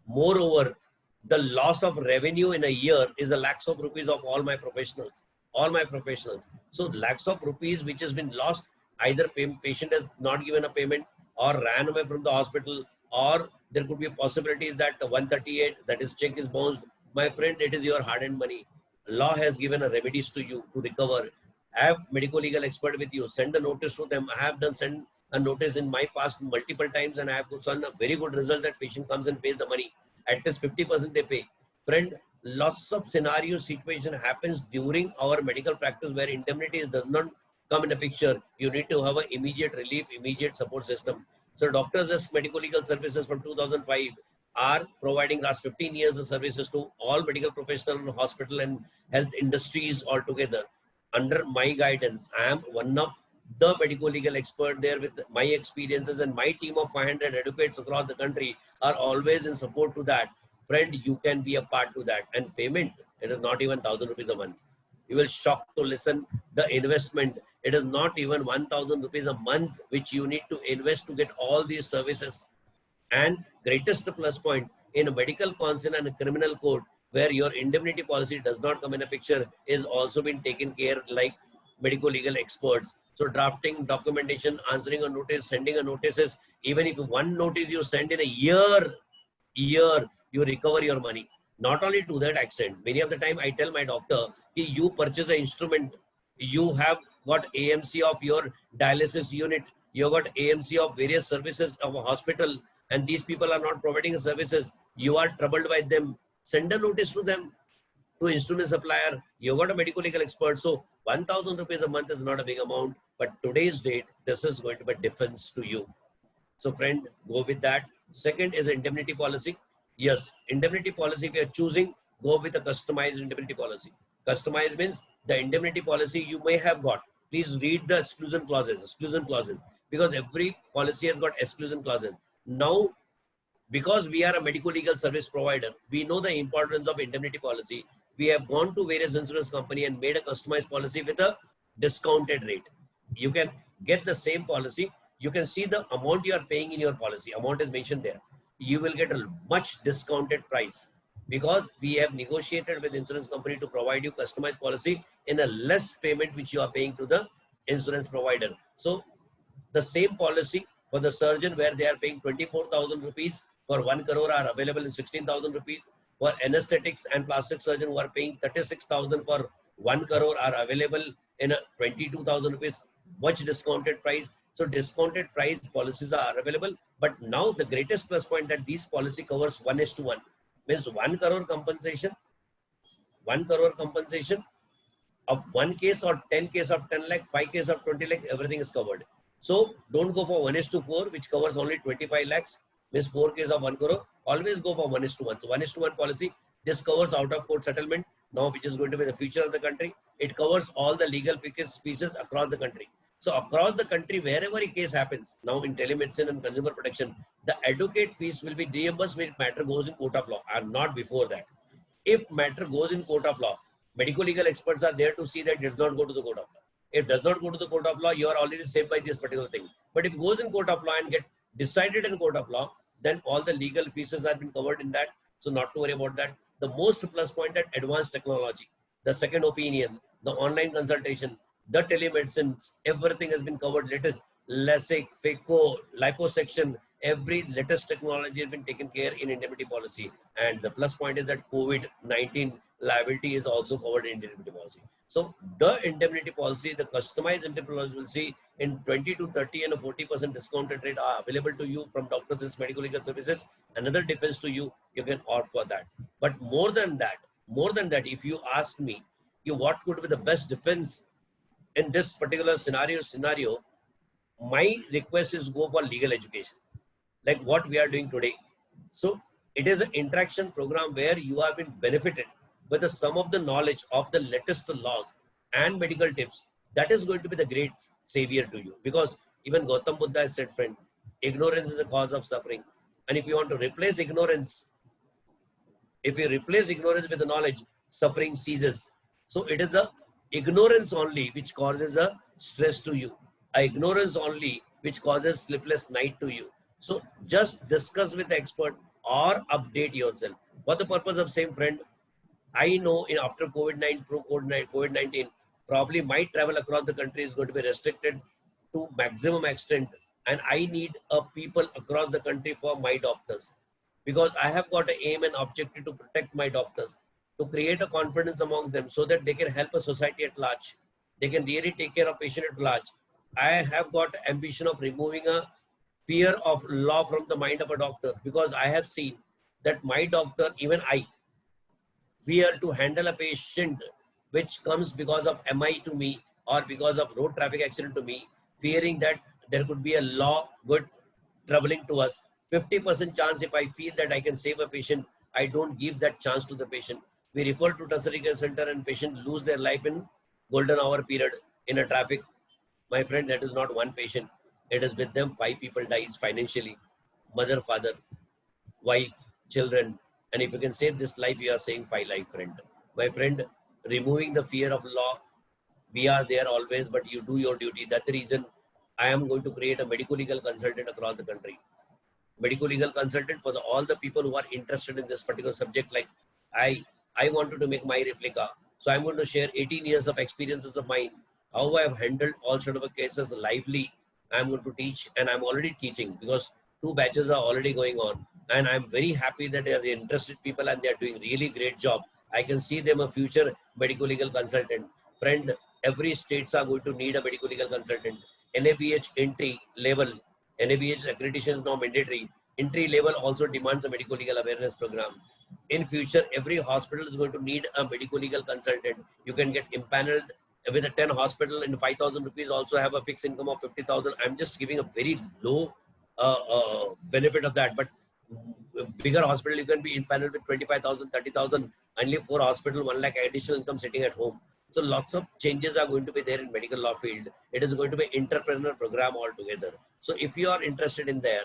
Moreover, the loss of revenue in a year is a lakhs of rupees of all my professionals. So lakhs of rupees which has been lost, either patient has not given a payment or ran away from the hospital, or there could be possibilities that 138, that is check is bounced. My friend, it is your hard-earned money. Law has given a remedies to you to recover. Have medical legal expert with you. Send a notice to them. I have done send a notice in my past multiple times, and I have seen a very good result that patient comes and pays the money. At least 50% they pay. Friend, lots of scenario situation happens during our medical practice where indemnity does not come in a picture. You need to have an immediate relief, immediate support system. So Doctors Desk Medical Legal Services from 2005, are providing last 15 years of services to all medical professional and hospital and health industries altogether. Under my guidance, I am one of the medical legal expert there with my experiences, and my team of 500 advocates across the country are always in support to that. Friend, you can be a part to that. And payment, it is not even 1,000 rupees a month. You will shock to listen the investment. It is not even 1,000 rupees a month which you need to invest to get all these services. And greatest plus point in a medical concern and a criminal code, where your indemnity policy does not come in a picture, is also been taken care like medical legal experts. So drafting documentation, answering a notice, sending a notices, even if one notice you send in a year, you recover your money. Not only to that extent, many of the time I tell my doctor, you purchase an instrument, you have got AMC of your dialysis unit, you got AMC of various services of a hospital, and these people are not providing services, you are troubled by them, send a notice to them, to instrument supplier, you got a medical legal expert. So 1,000 rupees a month is not a big amount, but today's date, this is going to be defense to you. So friend, go with that. Second is indemnity policy. Yes, indemnity policy, if you are choosing, go with a customized indemnity policy. Customized means the indemnity policy you may have got. Please read the exclusion clauses, because every policy has got exclusion clauses. Now, because we are a medical legal service provider, we know the importance of indemnity policy. We have gone to various insurance company and made a customized policy with a discounted rate. You can get the same policy. You can see the amount you are paying in your policy. Amount is mentioned there. You will get a much discounted price, because we have negotiated with insurance company to provide you customized policy in a less payment which you are paying to the insurance provider. So the same policy for the surgeon, where they are paying 24,000 rupees for 1 crore, are available in 16,000 rupees. For anesthetics and plastic surgeon who are paying 36,000 for 1 crore are available in a 22,000 rupees, much discounted price. So discounted price policies are available. But now the greatest plus point that these policy covers 1:1, means 1 crore compensation, 1 crore compensation of 1 case or 10 case of 10 lakh, 5 case of 20 lakh, everything is covered. So don't go for 1:4, which covers only 25 lakhs, means 4 case of 1 crore. Always go for 1:1. So 1:1 policy, this covers out of court settlement, now which is going to be the future of the country. It covers all the legal fees across the country. So across the country, wherever a case happens, now in telemedicine and consumer protection, the advocate fees will be reimbursed when matter goes in court of law, and not before that. If matter goes in court of law, medical legal experts are there to see that it does not go to the court of law. If it does not go to the court of law, you are already saved by this particular thing. But if it goes in court of law and get decided in court of law, then all the legal fees have been covered in that. So not to worry about that. The most plus point, that advanced technology, the second opinion, the online consultation, the telemedicine, everything has been covered. Latest LASIK, phaco, liposuction, every latest technology has been taken care in indemnity policy. And the plus point is that COVID-19 liability is also covered in indemnity policy. So the indemnity policy, the customized indemnity policy, will see in 20 to 30 and a 40% discounted rate are available to you from Doctors Medical Legal Services. Another defense to you, you can opt for that. But more than that, if you ask me, what could be the best defense in this particular scenario, my request is go for legal education, like what we are doing today. So it is an interaction program where you have been benefited with the sum of the knowledge of the latest laws and medical tips. That is going to be the great savior to you, because even Gautam Buddha has said, friend, ignorance is a cause of suffering. And if you want to replace ignorance, if you replace ignorance with the knowledge, suffering ceases. So it is a ignorance only which causes a stress to you, a ignorance only which causes sleepless night to you. So just discuss with the expert or update yourself. For the purpose of same, friend, I know in after COVID-19, probably my travel across the country is going to be restricted to maximum extent, and I need a people across the country for my doctors, because I have got an aim and objective to protect my doctors, to create a confidence among them so that they can help a society at large. They can really take care of patient at large. I have got ambition of removing a fear of law from the mind of a doctor, because I have seen that my doctor, even I, fear to handle a patient which comes because of MI to me or because of road traffic accident to me, fearing that there could be a law good troubling to us. 50% chance if I feel that I can save a patient, I don't give that chance to the patient. We refer to tertiary care center and patient lose their life in golden hour period in a traffic. My friend, that is not one patient. It is with them 5 people dies financially. Mother, father, wife, children. And if you can save this life, you are saving 5 life, friend. My friend, removing the fear of law, we are there always, but you do your duty. That's the reason I am going to create a medical legal consultant across the country. Medical legal consultant for all the people who are interested in this particular subject. Like I wanted to make my replica. So I'm going to share 18 years of experiences of mine, how I have handled all sort of cases lively. I'm going to teach, and I'm already teaching because 2 batches are already going on. And I'm very happy that they are interested people and they are doing really great job. I can see them a future medical legal consultant. Friend, every states are going to need a medical legal consultant. NABH entry level, NABH accreditation is now mandatory. Entry level also demands a medical legal awareness program. In future, every hospital is going to need a medical legal consultant. You can get impaneled with a 10 hospital in 5,000 rupees, also have a fixed income of 50,000. I'm just giving a very low benefit of that. But bigger hospital, you can be impaneled with 25,000, 30,000, only 4 hospital, 1 lakh additional income sitting at home. So lots of changes are going to be there in medical law field. It is going to be entrepreneur program altogether. So if you are interested in there,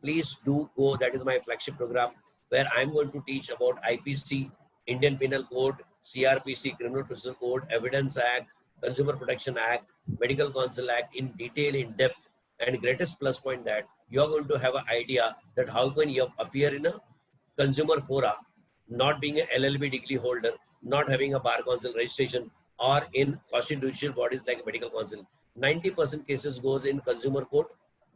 please do go. That is my flagship program where I'm going to teach about IPC, Indian Penal Code, CRPC, Criminal Procedure Code, Evidence Act, Consumer Protection Act, Medical Council Act in detail, in depth. And greatest plus point that you are going to have an idea that how can you appear in a consumer fora, not being an LLB degree holder, not having a bar council registration, or in constitutional bodies like medical council. 90% cases goes in consumer court,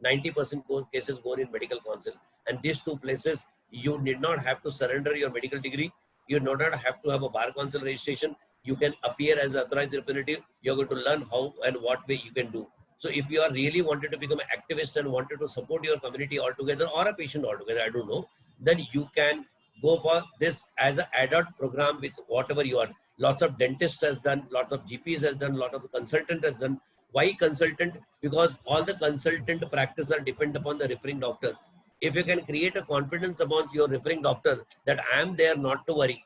90% cases go in medical council. And these 2 places, you need not have to surrender your medical degree. You do not have to have a bar council registration. You can appear as an authorized representative. You're going to learn how and what way you can do. So if you are really wanted to become an activist and wanted to support your community altogether or a patient altogether, I don't know, then you can go for this as an adult program with whatever you are. Lots of dentists has done, lots of GPs has done, lot of consultant has done. Why consultant? Because all the consultant practice are depend upon the referring doctors. If you can create a confidence amongst your referring doctor that I am there, not to worry,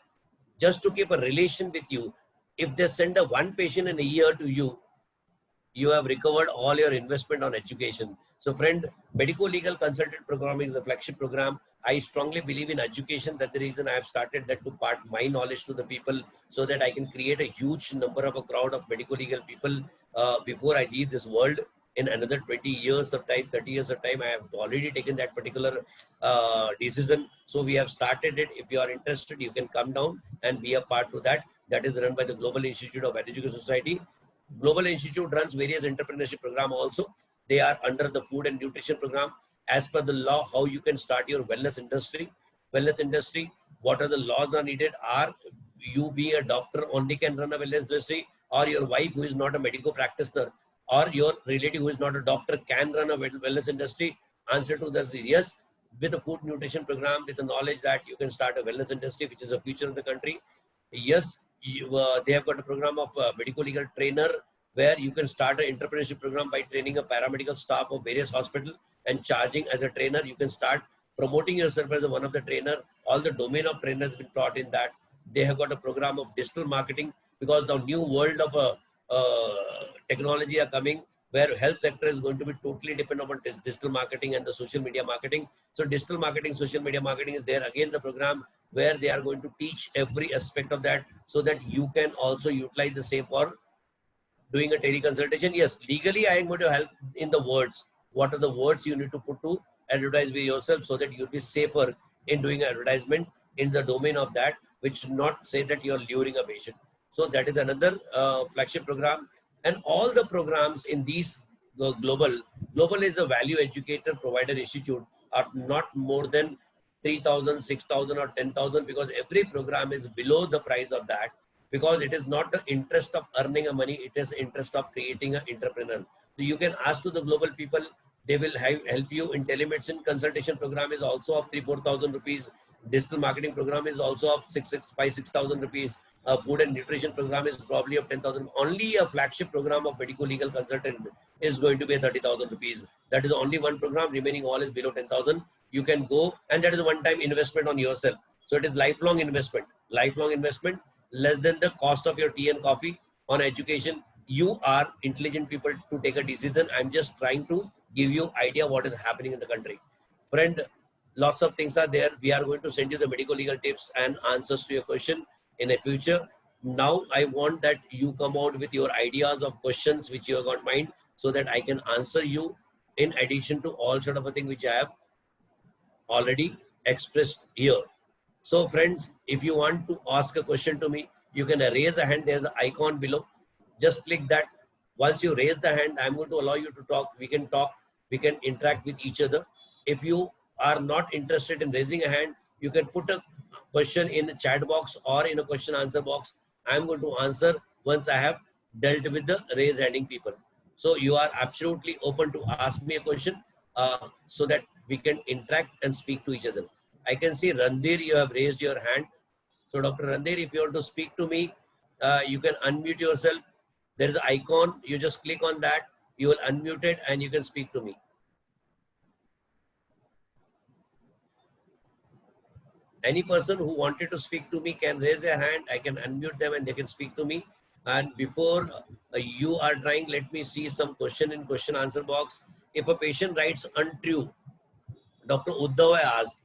just to keep a relation with you. If they send a 1 patient in a year to you, you have recovered all your investment on education. So friend, medical legal consultant program is a flagship program. I strongly believe in education. That's the reason I have started that to part my knowledge to the people so that I can create a huge number of a crowd of medical legal people before I leave this world. In another 20 years of time, 30 years of time, I have already taken that particular decision. So we have started it. If you are interested, you can come down and be a part to that. That is run by the Global Institute of Education Society. Global Institute runs various entrepreneurship program also. They are under the food and nutrition program. As per the law, how you can start your wellness industry. Wellness industry, what are the laws are needed? Are you being a doctor only can run a wellness industry, or your wife who is not a medical practitioner, or your relative who is not a doctor can run a wellness industry? Answer to this is yes. With a food nutrition program, with the knowledge that you can start a wellness industry, which is the future of the country. Yes, they have got a program of medical legal trainer where you can start an entrepreneurship program by training a paramedical staff of various hospitals and charging as a trainer. You can start promoting yourself as one of the trainer. All the domain of trainers have been taught in that. They have got a program of digital marketing because the new world of technology are coming where health sector is going to be totally dependent on digital marketing and the social media marketing. So digital marketing, social media marketing is there again the program where they are going to teach every aspect of that so that you can also utilize the same for doing a teleconsultation. Yes, legally I am going to help in the words. What are the words you need to put to advertise with yourself so that you'll be safer in doing advertisement in the domain of that, which should not say that you're luring a patient. So that is another flagship program. And all the programs in these global is a value educator provider institute are not more than 3,000, 6,000 or 10,000 because every program is below the price of that because it is not the interest of earning a money, it is interest of creating an entrepreneur. So you can ask to the global people, they will help you in telemedicine consultation program is also of 3,000-4,000 rupees. Digital marketing program is also of 6,000 rupees. Food and nutrition program is probably of 10,000. Only a flagship program of medical legal consultant is going to be 30,000 rupees. That is only one program, remaining all is below 10,000. you can go, and that is a one-time investment on yourself. So it is lifelong investment, less than the cost of your tea and coffee on education. You are intelligent people to take a decision. I'm just trying to give you idea what is happening in the country. Friend, lots of things are there. We are going to send you the medical legal tips and answers to your question in the future. Now I want that you come out with your ideas of questions which you have got mind, so that I can answer you in addition to all sort of a thing which I have already expressed here. So friends, if you want to ask a question to me, you can raise a hand. There's the icon below. Just click that. Once you raise the hand, I'm going to allow you to talk. We can talk. We can interact with each other. If you are not interested in raising a hand, you can put a question in the chat box or in a question answer box. I'm going to answer once I have dealt with the raise handing people. So you are absolutely open to ask me a question so that we can interact and speak to each other. I can see Randir, you have raised your hand. So Dr. Randir, if you want to speak to me, you can unmute yourself. There is an icon. You just click on that. You will unmute it and you can speak to me. Any person who wanted to speak to me can raise their hand. I can unmute them and they can speak to me. And before you are trying, let me see some question in question answer box. If a patient writes untrue, Dr. Uddhav asked,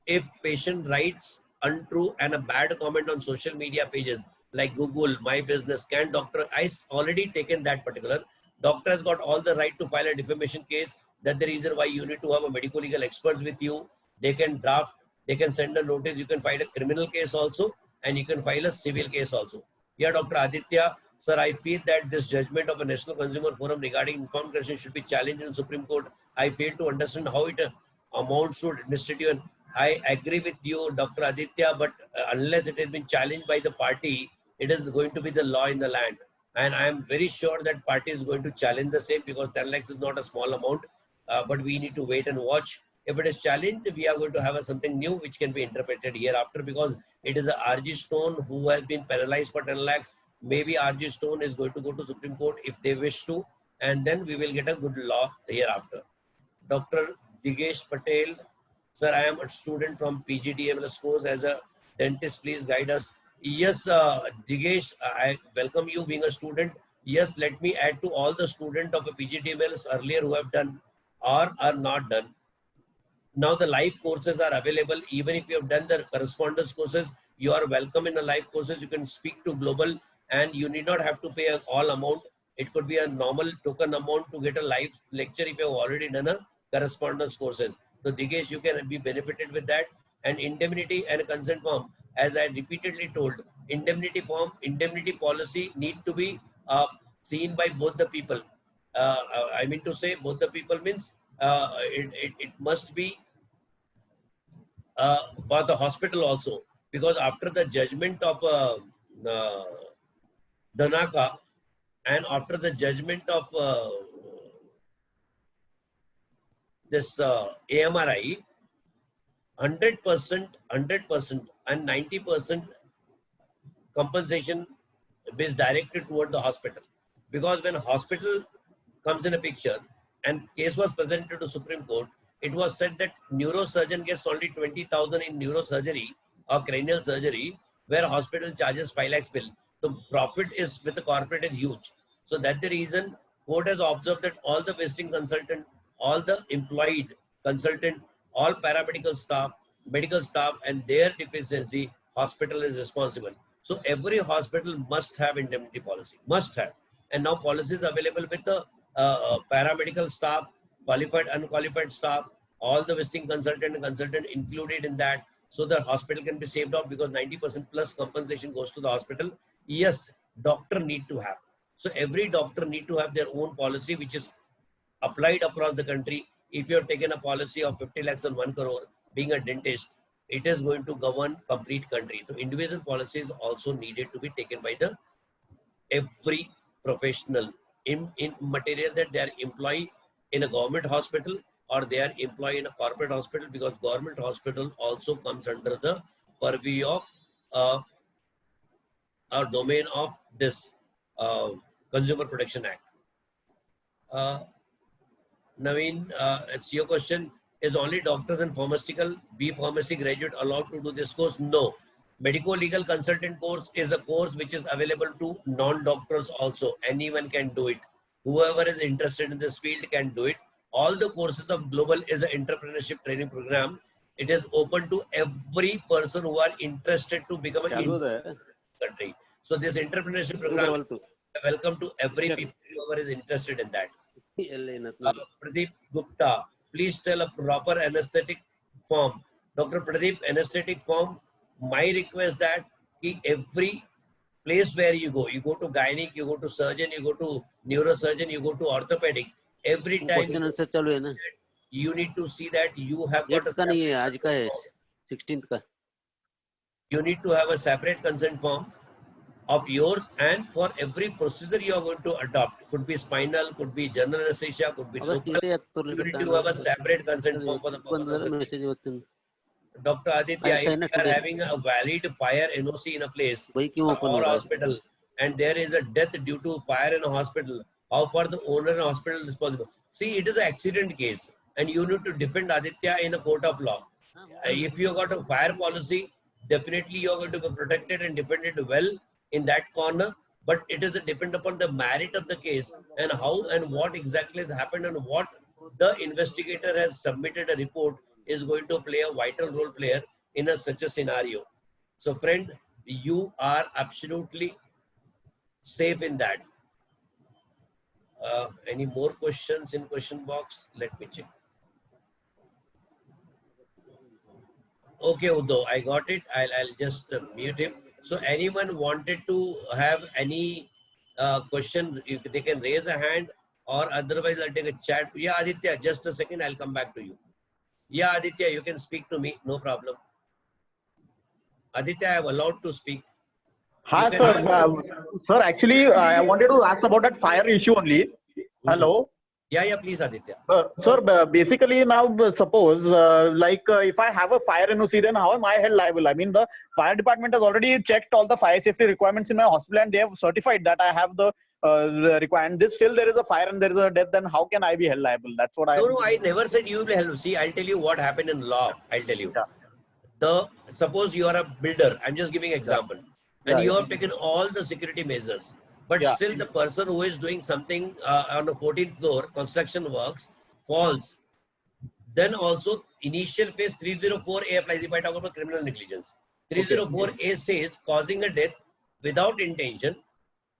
if patient writes untrue and a bad comment on social media pages like Google, My Business, can doctor, I already taken that particular, doctor has got all the right to file a defamation case. That's the reason why you need to have a medical legal expert with you. They can draft, they can send a notice, you can file a criminal case also, and you can file a civil case also. Yeah, Dr. Aditya, sir, I feel that this judgment of a National Consumer Forum regarding informed consent should be challenged in the Supreme Court. I fail to understand how it amounts to administrative. And I agree with you, Dr. Aditya, but unless it has been challenged by the party, it is going to be the law in the land. And I am very sure that party is going to challenge the same, because 10 lakhs is not a small amount, but we need to wait and watch. If it is challenged, we are going to have something new which can be interpreted hereafter, because it is a RG Stone who has been penalized for 10 lakhs. Maybe RG Stone is going to go to Supreme Court if they wish to, and then we will get a good law hereafter. Dr. Digesh Patel, sir, I am a student from PGDMLS course as a dentist. Please guide us. Yes, Digesh, I welcome you being a student. Yes, let me add to all the students of a PGDMLS earlier who have done or are not done. Now the live courses are available. Even if you have done the correspondence courses, you are welcome in the live courses. You can speak to Global and you need not have to pay all amount. It could be a normal token amount to get a live lecture if you have already done a correspondence courses. So Digesh, you can be benefited with that. And indemnity and consent form, as I repeatedly told, indemnity form, indemnity policy need to be seen by both the people. I mean to say both the people means it must be for the hospital also, because after the judgment of Dhanaka and after the judgment of this AMRI, 100% and 90% compensation is directed toward the hospital. Because when hospital comes in a picture and case was presented to Supreme Court, it was said that neurosurgeon gets only 20,000 in neurosurgery or cranial surgery, where hospital charges 5 lakhs bill. The profit is with the corporate is huge. So that's the reason court has observed that all the visiting consultant, all the employed consultant, all paramedical staff, medical staff and their deficiency, hospital is responsible. So every hospital must have indemnity policy, must have. And now policies available with the paramedical staff, qualified, unqualified staff, all the visiting consultant and consultant included in that, so the hospital can be saved off, because 90% plus compensation goes to the hospital. Yes, doctor need to have. So every doctor need to have their own policy, which is applied across the country. If you have taken a policy of 50 lakhs and 1 crore, being a dentist, it is going to govern complete country. So individual policies also needed to be taken by the every professional in material that they are employed in a government hospital or they are employed in a corporate hospital, because government hospital also comes under the purview of our domain of this Consumer Protection Act. Naveen, it's your question. is only doctors and pharmaceutical B pharmacy graduate allowed to do this course? No. Medical legal consultant course is a course which is available to non-doctors also. Anyone can do it. Whoever is interested in this field can do it. All the courses of Global is an entrepreneurship training program. It is open to every person who are interested to become a country. So this entrepreneurship program is welcome to every people whoever is interested in that. Pradeep Gupta, please tell a proper anesthetic form. Dr. Pradeep, anesthetic form, my request that every place where you go to gynec, you go to surgeon, you go to neurosurgeon, you go to orthopedic, every time you need to see that you have got a 16th you need to have a separate consent form of yours, and for every procedure you are going to adopt, could be spinal, could be general anesthesia, could be local, you need to have a separate consent form for the purpose of this. Dr. Aditya, if you are having a valid fire NOC in a place or hospital, and there is a death due to fire in a hospital, how far the owner and hospital is responsible? See, it is an accident case, and you need to defend Aditya in a court of law. If you got a fire policy, definitely you are going to be protected and defended well in that corner. But it is depend upon the merit of the case and how and what exactly has happened and what the investigator has submitted a report is going to play a vital role player in such a scenario. So friend, you are absolutely safe in that. Any more questions in question box? Let me check. Okay, Udo, I got it. I'll just mute him. So anyone wanted to have any question, if they can raise a hand, or otherwise I'll take a chat. Yeah, Aditya, just a second, I'll come back to you. Yeah, Aditya, you can speak to me, no problem. Aditya, I have allowed to speak. Hi, sir. Sir, actually, I wanted to ask about that fire issue only. Hello. Yeah, please, Aditya. Sir, basically now, suppose, if I have a fire NOC, then how am I held liable? I mean, the fire department has already checked all the fire safety requirements in my hospital, and they have certified that I have the requirement. This still there is a fire and there is a death, then how can I be held liable? That's what I. No, I never said you will be held. See, I'll tell you what happened in law. I'll tell you. Yeah. Suppose you are a builder. I'm just giving example, and you have taken all the security measures. But still the person who is doing something on the 14th floor, construction works, falls. Then also initial phase 304A applies if I talk about criminal negligence. 304A says causing a death without intention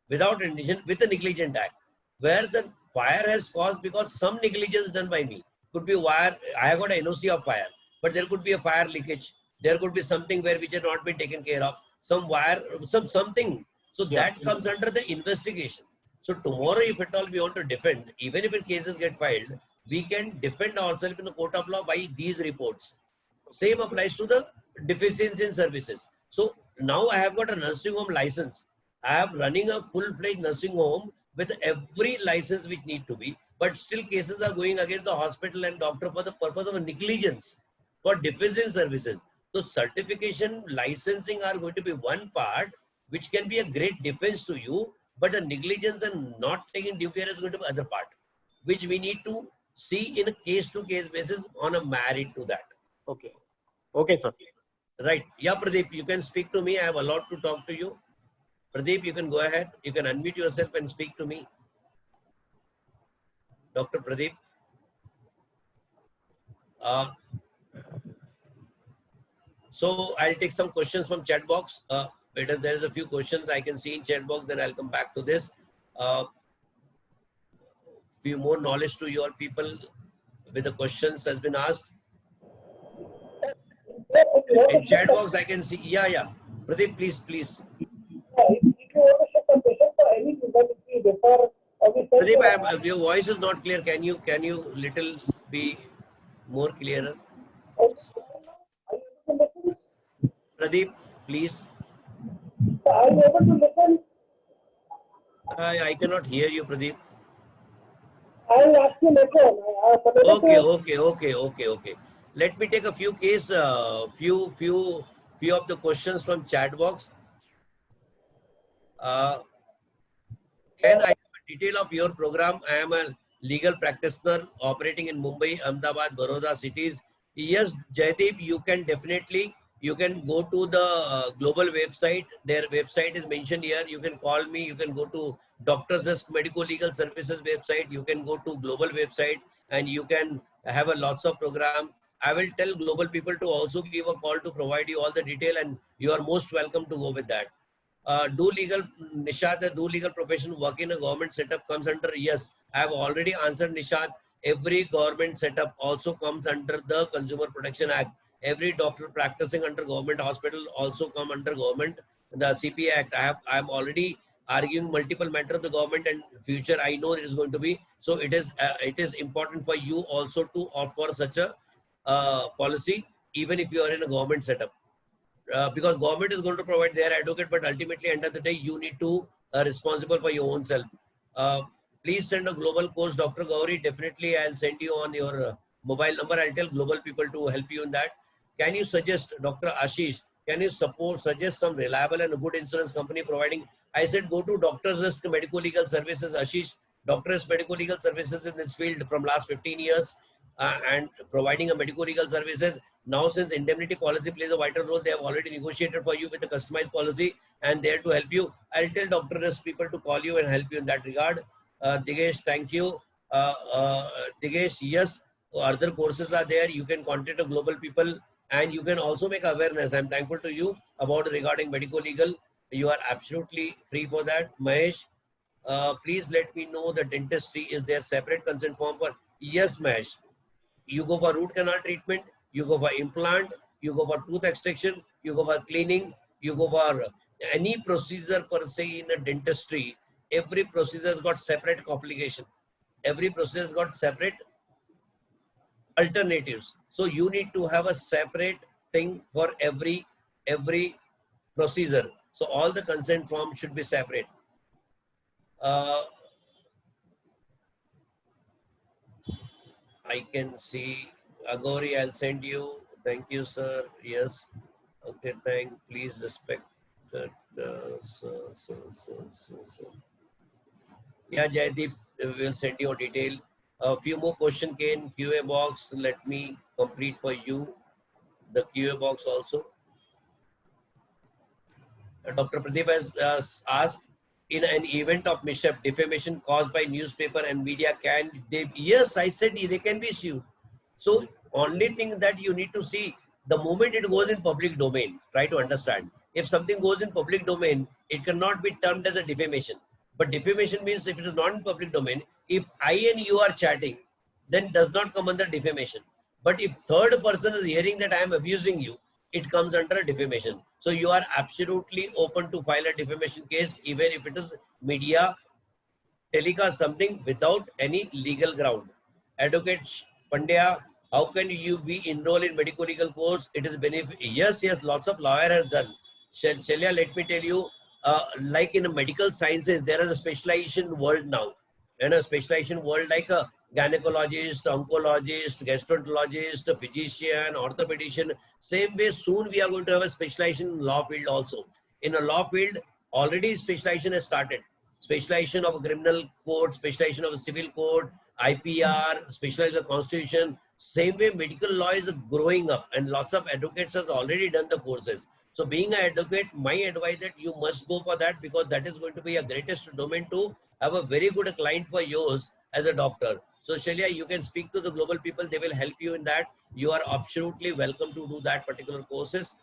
with a negligent act. Where the fire has caused because some negligence done by me. Could be wire, I have got an NOC of fire, but there could be a fire leakage. There could be something where which has not been taken care of. Some wire, something. So that comes under the investigation. So tomorrow, if at all we want to defend, even if cases get filed, we can defend ourselves in the court of law by these reports. Same applies to the deficiency in services. So now I have got a nursing home license. I am running a full-fledged nursing home with every license which need to be, but still cases are going against the hospital and doctor for the purpose of a negligence for deficient services. So certification, licensing are going to be one part, which can be a great defense to you, but the negligence and not taking due care is going to be other part, which we need to see in a case-to-case basis on a merit to that. Okay. Okay, sir. Right. Yeah, Pradeep, you can speak to me. I have allowed to talk to you. Pradeep, you can go ahead. You can unmute yourself and speak to me. Dr. Pradeep. So I'll take some questions from chat box. There's a few questions I can see in chat box, then I'll come back to this. Few more knowledge to your people with the questions has been asked. In chat box, I can see. Yeah. Pradeep, please. Pradeep, your voice is not clear. Can you little be more clearer? Pradeep, please. Are you able to listen? I cannot hear you, Pradeep. I will ask you later. Okay. Let me take a few few of the questions from chat box. Can I have a detail of your program? I am a legal practitioner operating in Mumbai, Ahmedabad, Baroda cities. Yes, Jaideep, you can definitely, you can go to the global website. Their website is mentioned here. You can call me. You can go to Doctors Risk Medical Legal Services website. You can go to global website and you can have a lots of program. I will tell global people to also give a call to provide you all the detail, and you are most welcome to go with that. Do legal, Nishad, the do legal profession work in a government setup comes under, yes, I have already answered Nishad. Every government setup also comes under the Consumer Protection Act. Every doctor practicing under government hospital also come under government, the CPA Act. I am already arguing multiple matters of the government, and future I know it is going to be. So it is important for you also to opt for such a policy, even if you are in a government setup. Because government is going to provide their advocate, but ultimately end of the day you need to responsible for your own self. Uh, Please send a global course, Dr. Gauri. Definitely I'll send you on your mobile number. I'll tell global people to help you in that. Can you suggest, Dr. Ashish, can you suggest some reliable and good insurance company providing? I said go to Doctors Risk Medical Legal Services. Ashish, Doctors Medical Legal Services in this field from last 15 years and providing a medical legal services. Now, since indemnity policy plays a vital role, they have already negotiated for you with a customized policy and there to help you. I'll tell Dr. Risk people to call you and help you in that regard. Digesh, thank you. Digesh, yes, other courses are there. You can contact the global people and you can also make awareness. I'm thankful to you about regarding medical legal. You are absolutely free for that. Mahesh, please let me know the dentistry. Is there separate consent form for? Yes, Mahesh. You go for root canal treatment, you go for implant, you go for tooth extraction, you go for cleaning, you go for any procedure per se in a dentistry. Every procedure has got separate complication. Every procedure has got separate alternatives. So you need to have a separate thing for every procedure. So all the consent forms should be separate. I can see Agori, I'll send you. Thank you, sir. Yes. Okay, please respect that. Yeah, Jaideep, we'll send you a detail. A few more questions came. QA box, let me complete for you the QA box also. Dr. Pradeep has asked, in an event of mishap, defamation caused by newspaper and media, can they? Yes, I said they can be sued. So only thing that you need to see, the moment it goes in public domain, try to understand. If something goes in public domain, it cannot be termed as a defamation. But defamation means if it is not in public domain, if I and you are chatting, then does not come under defamation. But if third person is hearing that I am abusing you, it comes under defamation. So you are absolutely open to file a defamation case, even if it is media telecast something without any legal ground. Advocate Pandya, how can you be enrolled in medical legal course? It is benefit. Yes, lots of lawyer has done. Shalya, let me tell you, like in medical sciences, there is a specialization world now. And a specialization world like a gynecologist, oncologist, gastroenterologist, a physician, orthopedician. Same way, soon we are going to have a specialization in law field also. In a law field, already specialization has started. Specialization of a criminal code, specialization of a civil code, IPR, specialization of constitution. Same way, medical law is growing up and lots of advocates has already done the courses. So being an advocate, my advice that you must go for that, because that is going to be a greatest domain to have a very good client for yours as a doctor. So Shalya, you can speak to the global people. They will help you in that. You are absolutely welcome to do that particular courses.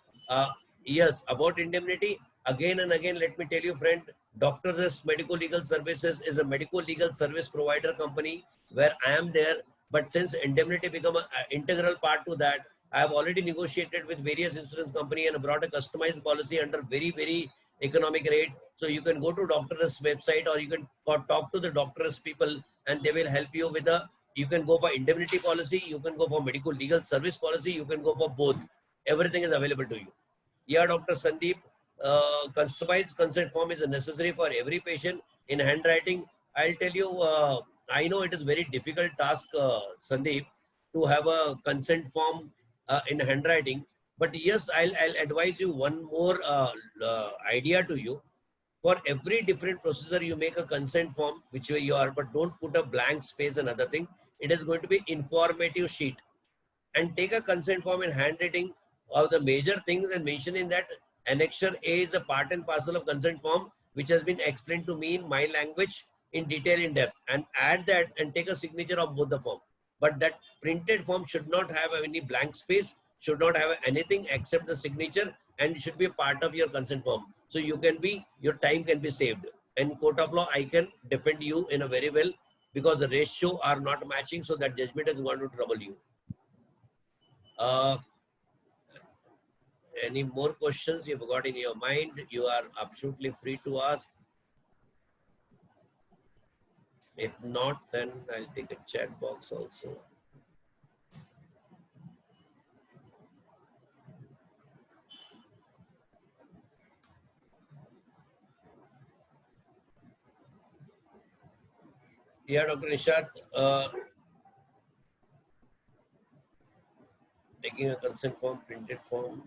Yes, about indemnity, again and again, let me tell you, friend, Doctors Risk Medical Legal Services is a medical legal service provider company where I am there. But since indemnity become an integral part to that, I have already negotiated with various insurance company and brought a customized policy under very economic rate. So you can go to Doctors website or you can talk to the Doctors people and they will help you with you can go for indemnity policy, you can go for medical legal service policy, you can go for both. Everything is available to you. Yeah, Dr. Sandeep, customized consent form is necessary for every patient in handwriting. I'll tell you, I know it is very difficult task, Sandeep, to have a consent form in handwriting. But yes, I'll advise you one more idea to you. For every different procedure, you make a consent form, which way you are, but don't put a blank space. Another thing, it is going to be informative sheet, and take a consent form in handwriting of the major things and mention in that annexure A is a part and parcel of consent form, which has been explained to me in my language in detail, in depth, and add that and take a signature of both the form. But that printed form should not have any blank space, should not have anything except the signature, and it should be a part of your consent form. So you can be, your time can be saved. In court of law, I can defend you in a very well, because the ratio are not matching, so that judgment is going to trouble you. Any more questions you've got in your mind? You are absolutely free to ask. If not, then I'll take a chat box also. Yeah, Dr. Nishad, taking a consent form, printed form.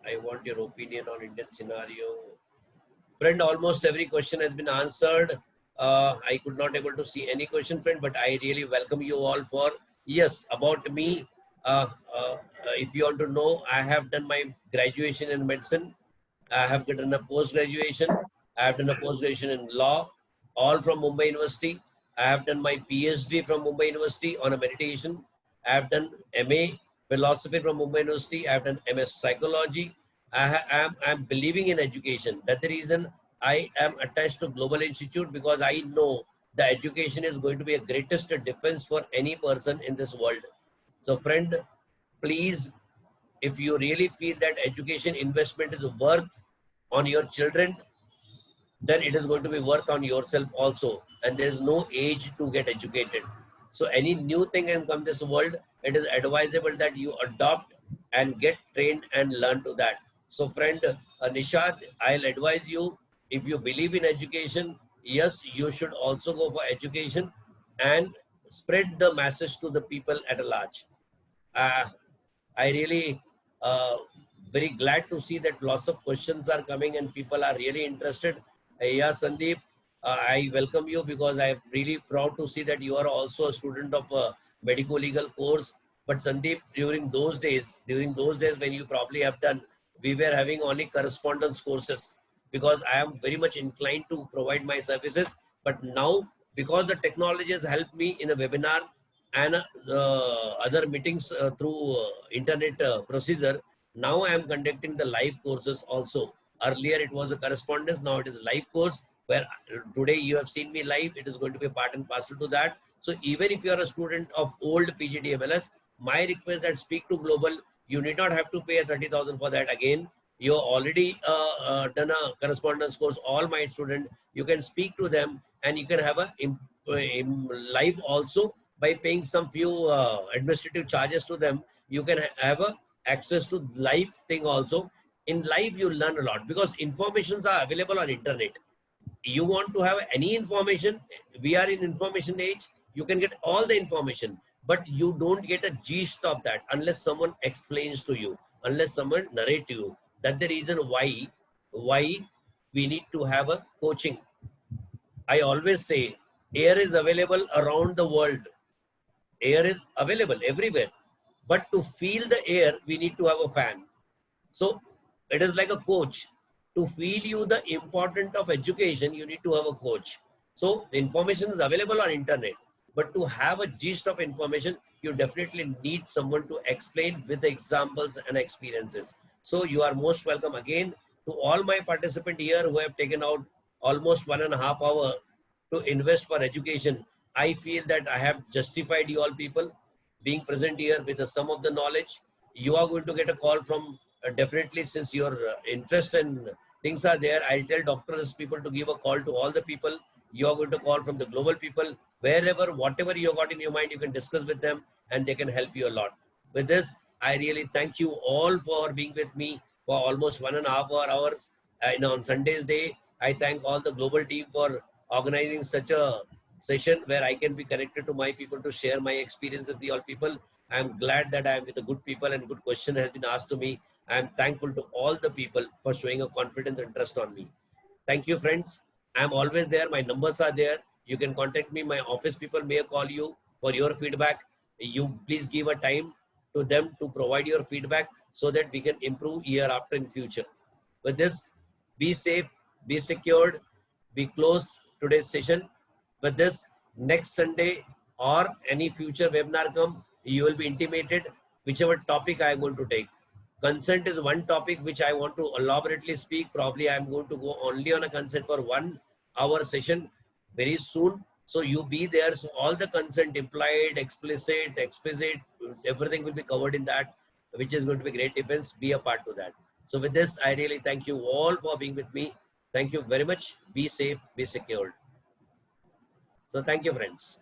I want your opinion on Indian scenario. Friend, almost every question has been answered. I could not able to see any question, friend, but I really welcome you all for, yes, about me. If you want to know, I have done my graduation in medicine. I have done a post-graduation. I have done a post-graduation in law, all from Mumbai University. I have done my PhD from Mumbai University on a meditation. I have done MA philosophy from Mumbai University. I have done MS psychology. I'm believing in education. That's the reason I am attached to Global Institute, because I know the education is going to be a greatest defense for any person in this world. So friend, please, if you really feel that education investment is worth on your children, then it is going to be worth on yourself also. And there is no age to get educated. So any new thing can come this world, it is advisable that you adopt and get trained and learn to that. So friend, Nishad, I'll advise you, if you believe in education, yes, you should also go for education and spread the message to the people at large. I really very glad to see that lots of questions are coming and people are really interested. Yeah, Sandeep, I welcome you, because I am really proud to see that you are also a student of a medical legal course. But Sandeep, during those days when you probably have done, we were having only correspondence courses, because I am very much inclined to provide my services. But now, because the technology has helped me in a webinar and other meetings through internet procedure, now I am conducting the live courses also. Earlier it was a correspondence, now it is a live course, where today you have seen me live. It is going to be part and parcel to that. So even if you are a student of old PGD MLS, my request that speak to Global, you need not have to pay 30,000 for that again. You already done a correspondence course. All my students, you can speak to them and you can have a live also. By paying some few administrative charges to them, you can have a access to live thing also. In live, you learn a lot, because informations are available on internet. You want to have any information, we are in information age, you can get all the information, but you don't get a gist of that unless someone explains to you, unless someone narrate to you. That's the reason why we need to have a coaching. I always say, air is available around the world. Air is available everywhere, but to feel the air, we need to have a fan. So it is like a coach. To feel you the importance of education, you need to have a coach. So the information is available on internet, but to have a gist of information, you definitely need someone to explain with the examples and experiences. So you are most welcome again to all my participants here who have taken out almost 1.5 hours to invest for education. I feel that I have justified you all people being present here with the sum of the knowledge. You are going to get a call from definitely, since your interest and things are there. I'll tell doctors people to give a call to all the people. You are going to call from the global people. Wherever, whatever you got in your mind, you can discuss with them and they can help you a lot. With this, I really thank you all for being with me for almost 1.5 hours. On Sunday's day, I thank all the global team for organizing such a session where I can be connected to my people to share my experience with the all people. I am glad that I am with the good people and good question has been asked to me. I am thankful to all the people for showing a confidence and trust on me. Thank you, friends. I am always there. My numbers are there. You can contact me. My office people may call you for your feedback. You please give a time to them to provide your feedback so that we can improve year after in future. With this, be safe, be secured, we close today's session. With this, next Sunday or any future webinar come, you will be intimated whichever topic I am going to take. Consent is one topic which I want to elaborately speak. Probably I am going to go only on a consent for 1 hour session very soon. So you be there. So all the consent implied, explicit, everything will be covered in that, which is going to be great defense. Be a part to that. So with this, I really thank you all for being with me. Thank you very much. Be safe, be secured. So thank you, friends.